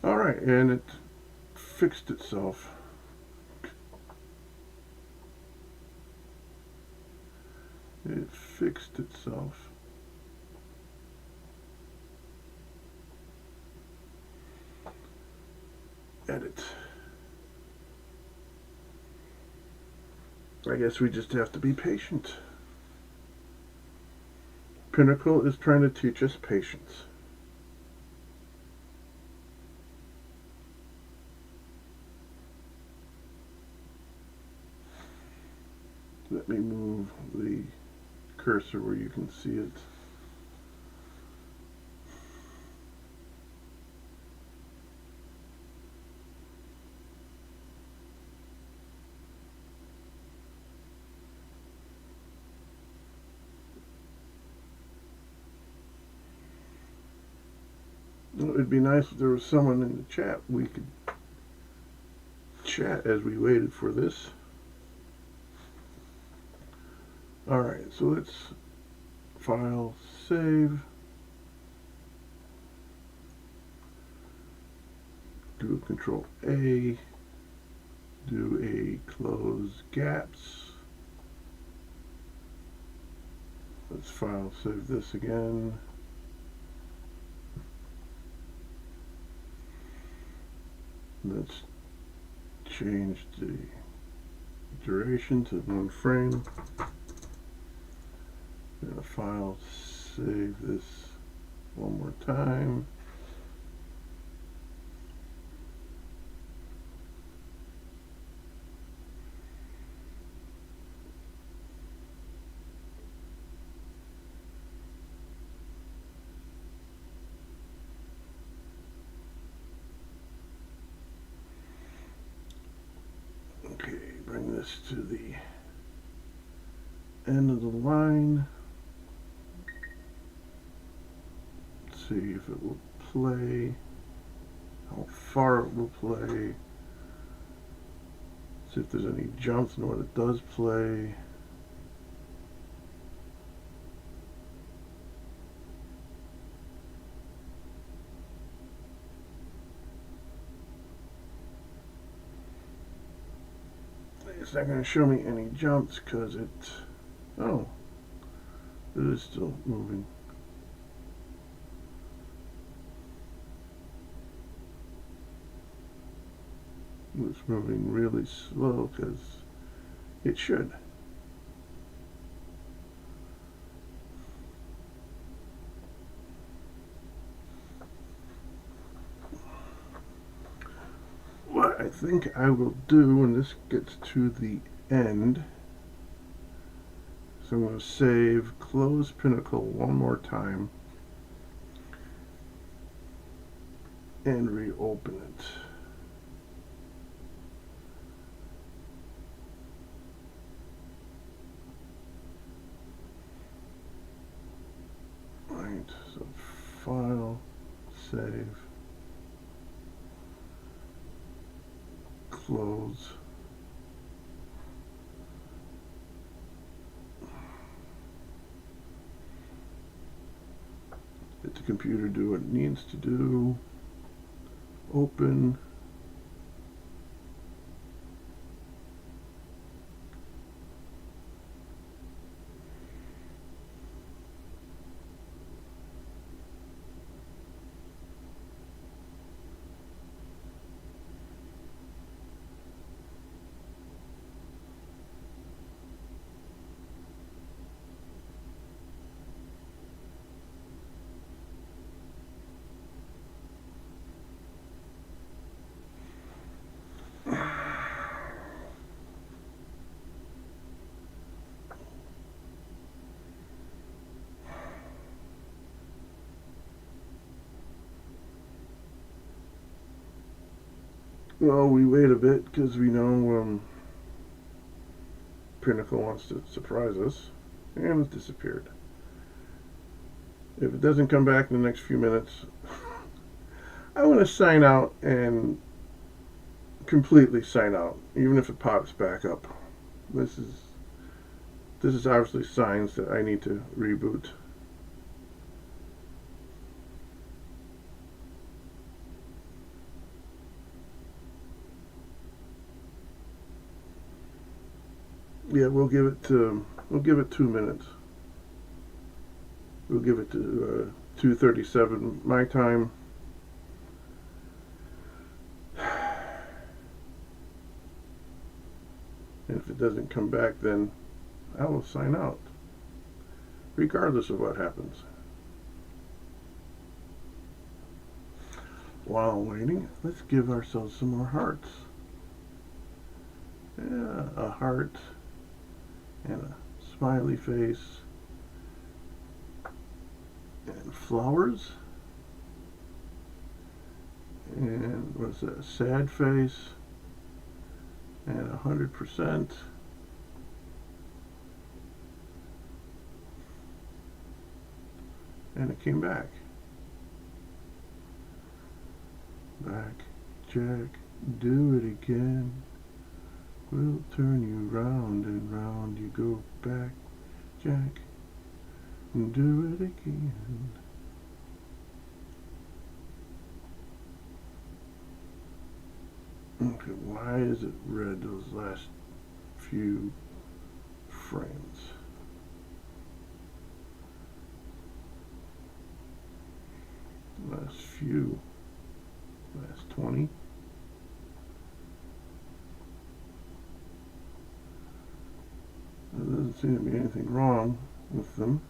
alright, and it fixed itself. It fixed itself. Edit. I guess we just have to be patient. Pinnacle is trying to teach us patience. Let me move the cursor where you can see it. It'd be nice if there was someone in the chat we could chat as we waited for this. Alright, so let's file, save, do a Control A, do a close gaps. Let's file, save this again. Let's change the duration to 1 frame. And a file, save this one more time. Okay, bring this to the end of the line. Let's see if it will play, how far it will play. See if there's any jumps and what it does play. It's not going to show me any jumps because it, oh, it is still moving. It's moving really slow because it should. What I think I will do when this gets to the end, so I'm going to save, close Pinnacle one more time, and reopen it. Right, so file, save, close. Let the computer do what it needs to do. Open. Well, we wait a bit because we know Pinnacle wants to surprise us, and it's disappeared. If it doesn't come back in the next few minutes, I want to sign out and completely sign out, even if it pops back up. This is obviously signs that I need to reboot. Yeah, we'll give it 2 minutes. We'll give it to 2:37 my time. And if it doesn't come back, then I will sign out, regardless of what happens. While waiting, let's give ourselves some more hearts. Yeah, a heart and a smiley face and flowers and what's that? A sad face and 100%. And it came back. Back, Jack, do it again. We'll turn you round and round you go back, Jack, and do it again. Okay, why is it red those last few frames? Last 20. There doesn't seem to be anything wrong with them.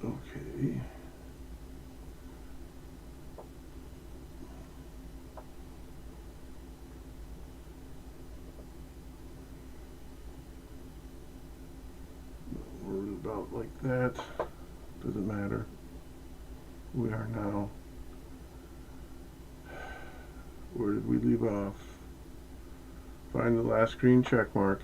Okay. We're about like that. Doesn't matter. We are now. Where did we leave off? Find the last green check mark.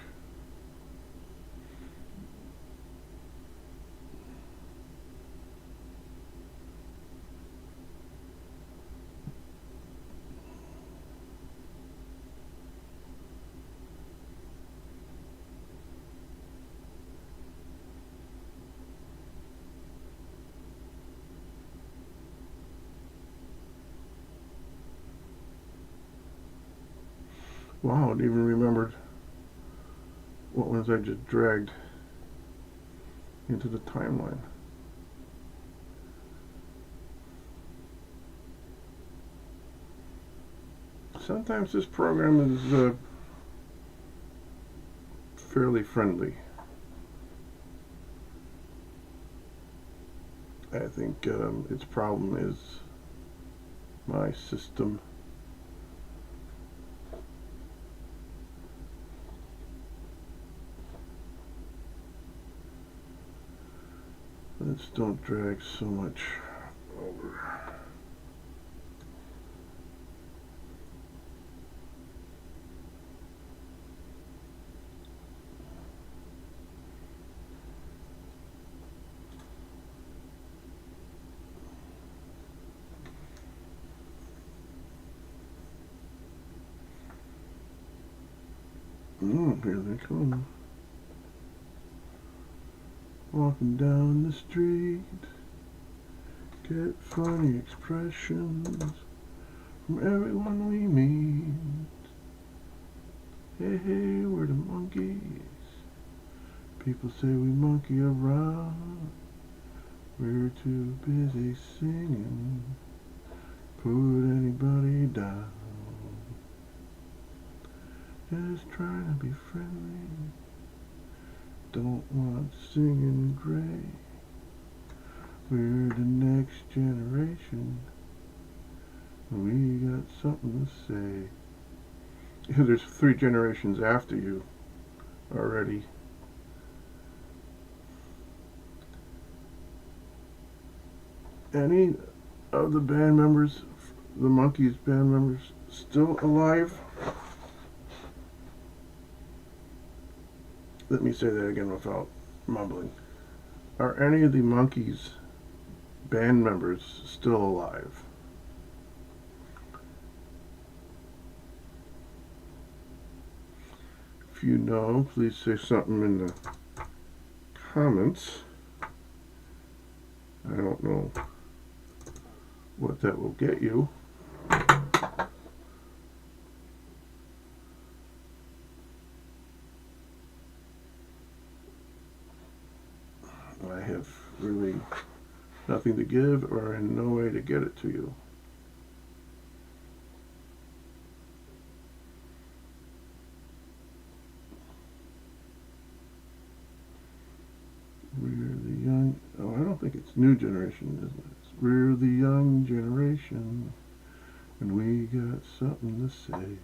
Wow, it even remembered what ones I just dragged into the timeline. Sometimes this program is fairly friendly. I think its problem is my system. Let's don't drag so much over. Here they come. Walking down the street, get funny expressions from everyone we meet. Hey, hey, we're the monkeys. People say we monkey around. We're too busy singing, put anybody down. Just trying to be friendly. Don't want singing gray. We're the next generation. We got got something to say. There's 3 generations after you already. Any of the band members, the Monkees band members, still alive? Let me say that again without mumbling. Are any of the Monkees band members still alive? If you know, please say something in the comments. I don't know what that will get you. I have really nothing to give or in no way to get it to you. We're the young, oh, I don't think it's new generation, isn't it? We're the young generation, and we got something to say.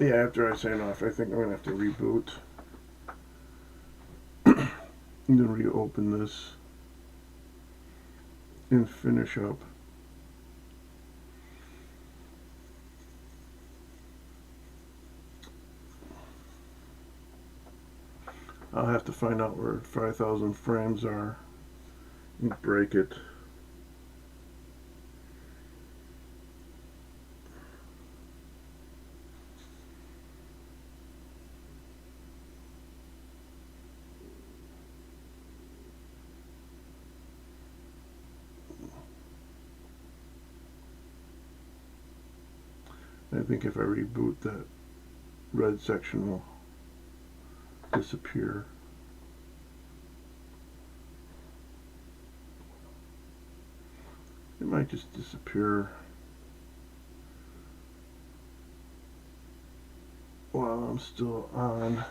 Yeah, after I sign off, I think I'm going to have to reboot. I'm going to reopen this and finish up. I'll have to find out where 5,000 frames are and break it. I think if I reboot, that red section will disappear. It might just disappear while I'm still on.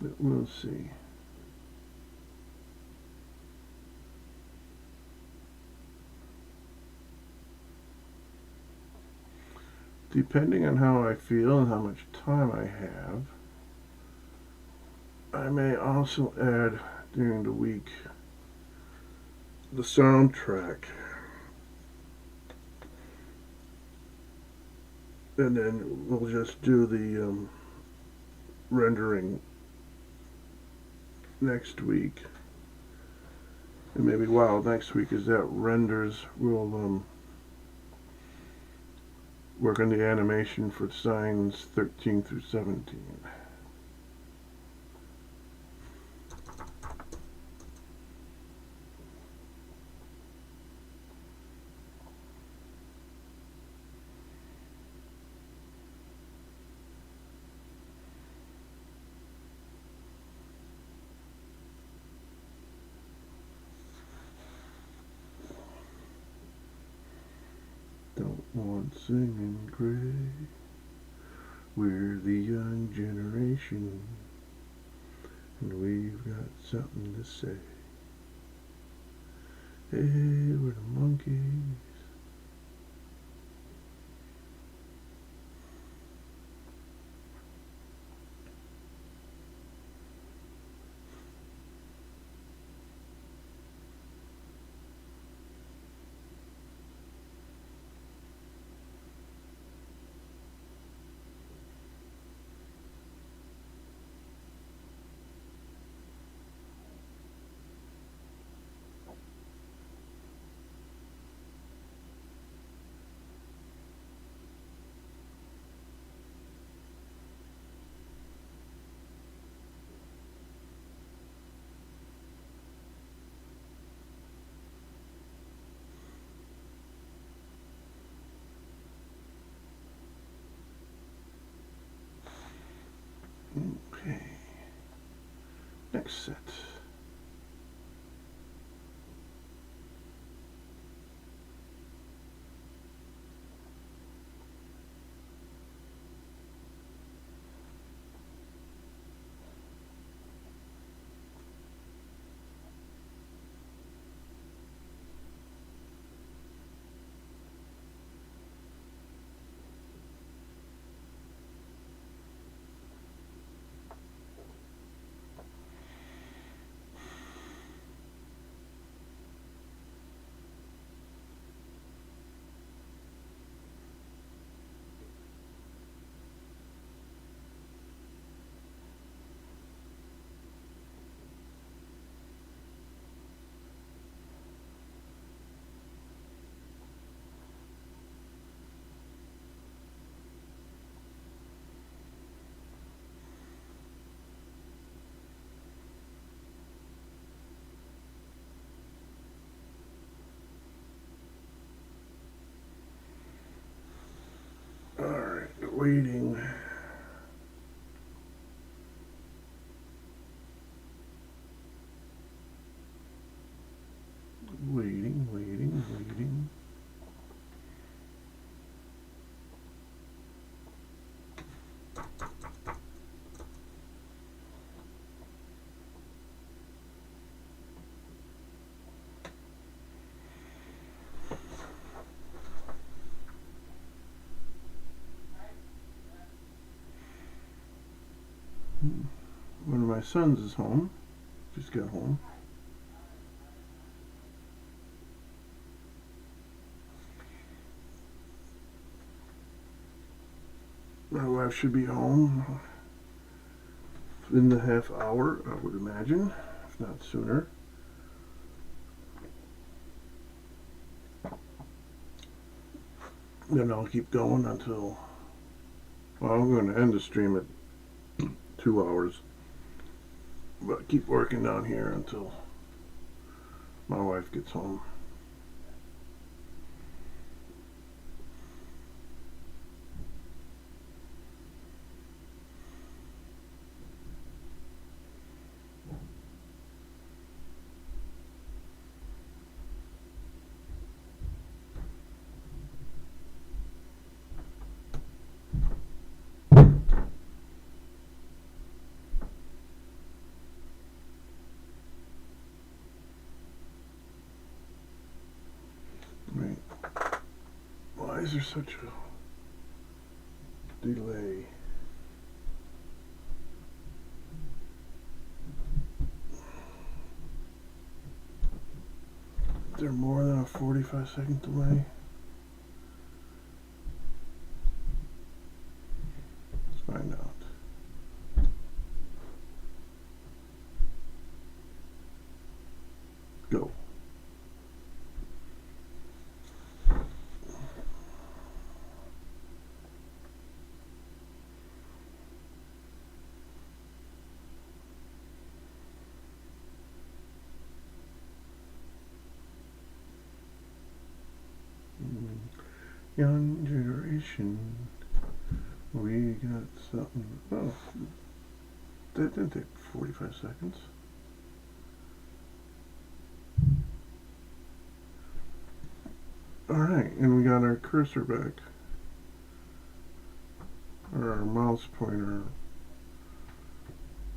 But we'll see. Depending on how I feel and how much time I have, I may also add during the week the soundtrack, and then we'll just do the rendering next week. And maybe while next week as that renders, we'll work on the animation for signs 13 through 17. Don't want singing gray. We're the young generation, and we've got something to say. Hey, we're the Monkees. Okay. Next set. Alright, waiting. Waiting. One of my sons is home. Just got home. My wife should be home in the half hour, I would imagine, if not sooner. Then I'll keep going until, well, I'm going to end the stream at 2 hours, but keep working down here until my wife gets home. Right. Why is there such a delay? Is there more than a 45-second delay? Let's find out. Go. Young generation, we got something. Oh, that didn't take 45 seconds. Alright, and we got our cursor back. Or our mouse pointer,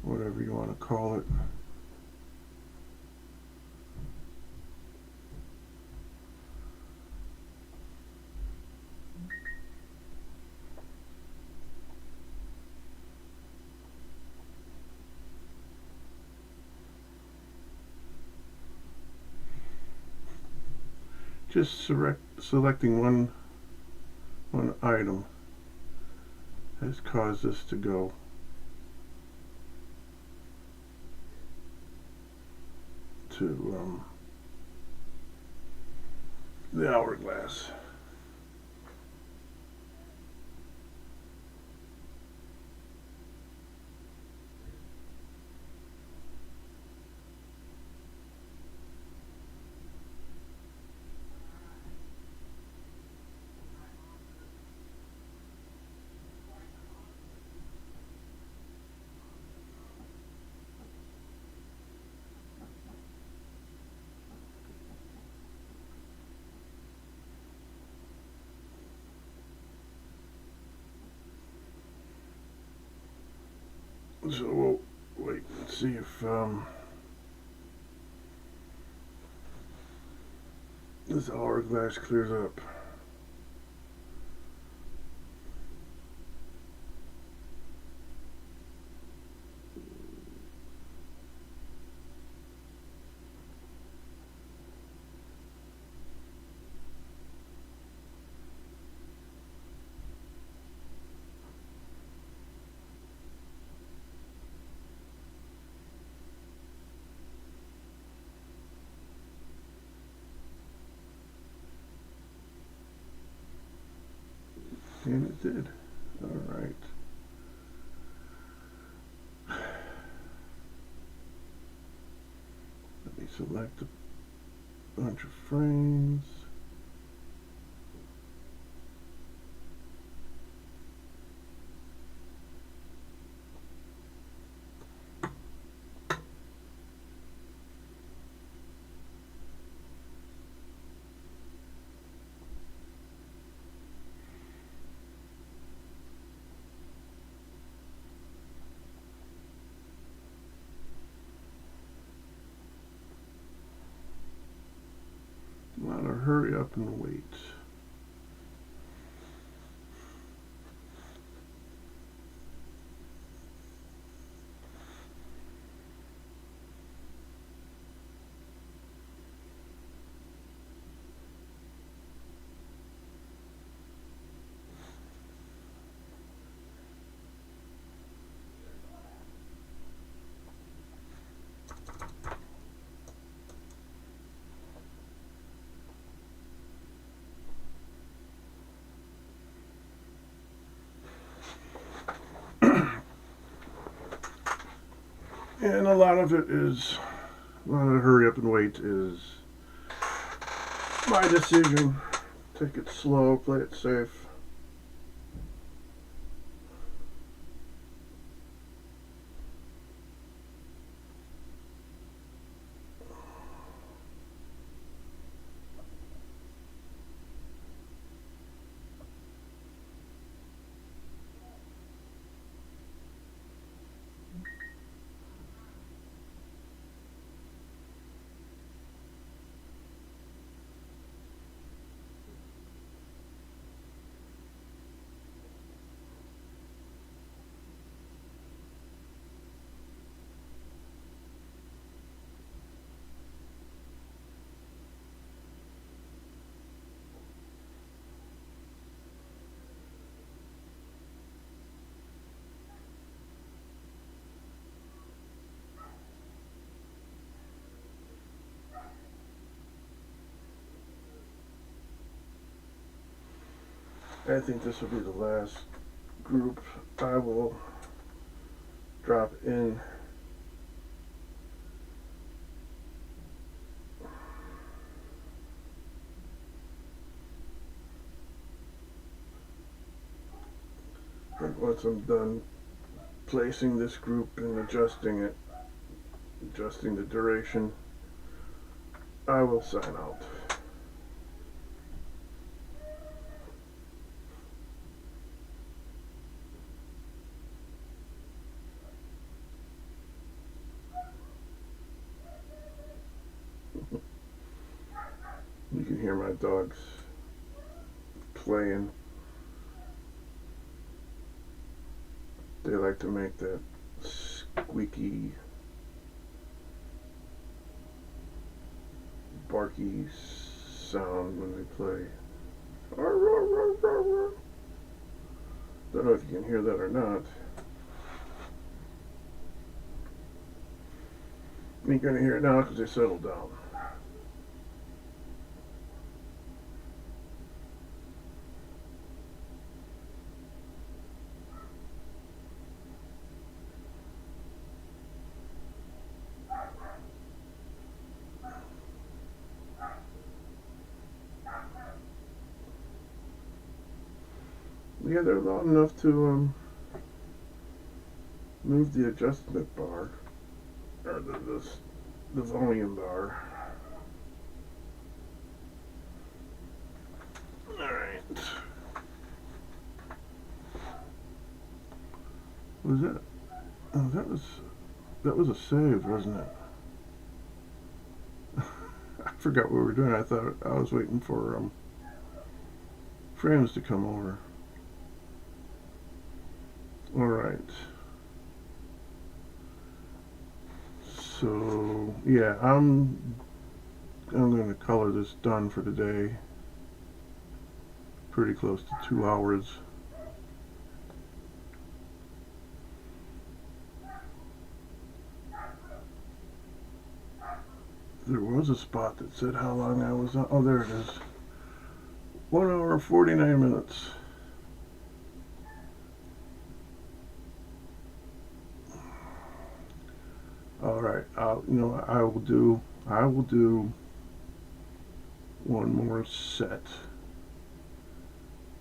whatever you want to call it. Just selecting one item has caused this to go. To the hourglass. So we'll wait and see if this hourglass clears up. And it did. Alright. Let me select a bunch of frames. A lot of hurry up and wait. And a lot of it is, a lot of hurry up and wait is my decision. Take it slow, play it safe. I think this will be the last group I will drop in. And once I'm done placing this group and adjusting it, adjusting the duration, I will sign out. You can hear my dogs playing. They like to make that squeaky, barky sound when they play. Don't know if you can hear that or not. You're gonna hear it now because they settled down. Yeah, they're loud enough to move the adjustment bar, or the volume bar. Alright. What was that? Oh, that was a save, wasn't it? I forgot what we were doing. I thought I was waiting for frames to come over. All right. So yeah, I'm going to color this done for today. Pretty close to 2 hours. There was a spot that said how long I was on. Oh, there it is. 1 hour 49 minutes. All right. I will do one more set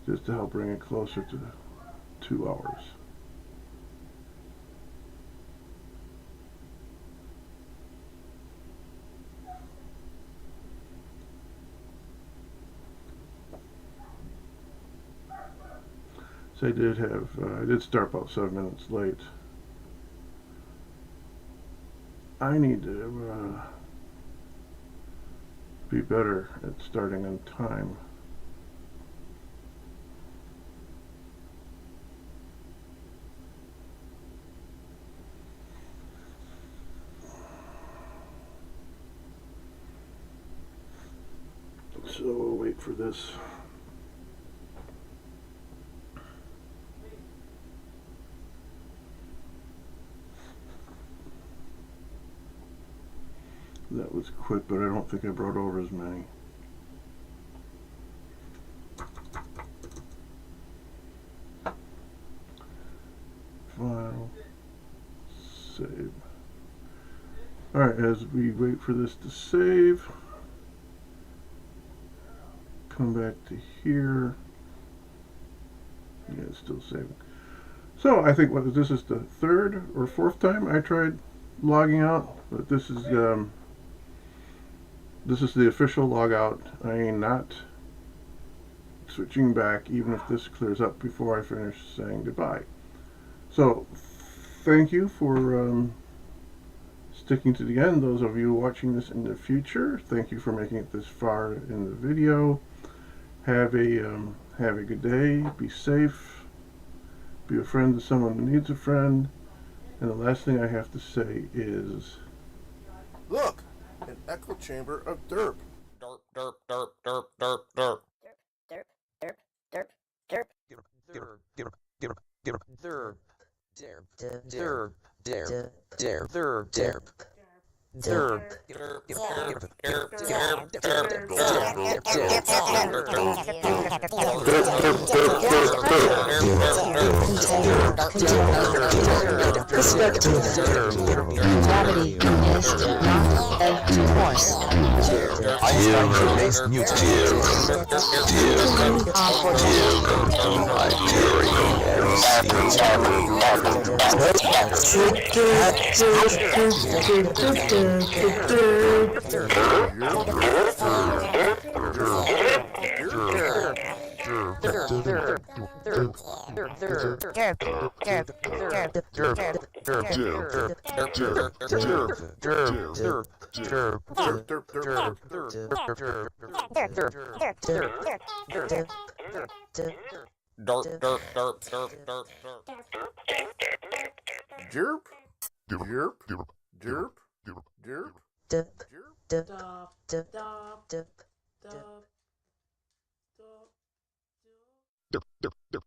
just to help bring it closer to 2 hours. So I did start about 7 minutes late. I need to be better at starting on time. So we'll wait for this. That was quick, but I don't think I brought over as many. File, save. Alright, as we wait for this to save, come back to here. Yeah, it's still saving. So I think this is the third or fourth time I tried logging out, but this is the official logout. I am not switching back, even if this clears up before I finish saying goodbye. So, thank you for sticking to the end. Those of you watching this in the future, thank you for making it this far in the video. Have a good day. Be safe. Be a friend to someone who needs a friend. And the last thing I have to say is, look, an echo chamber of derp. Derp, derp, derp, derp, derp, derp. Derp, derp, derp, derp. Derp, derp, derp, derp, derp. Derp, derp, derp, derp, derp. Derp, derp, derp, derp, Perspective. Gravity is not a force. Einstein replaced Newton. Derp, derp, derp, derp, derp.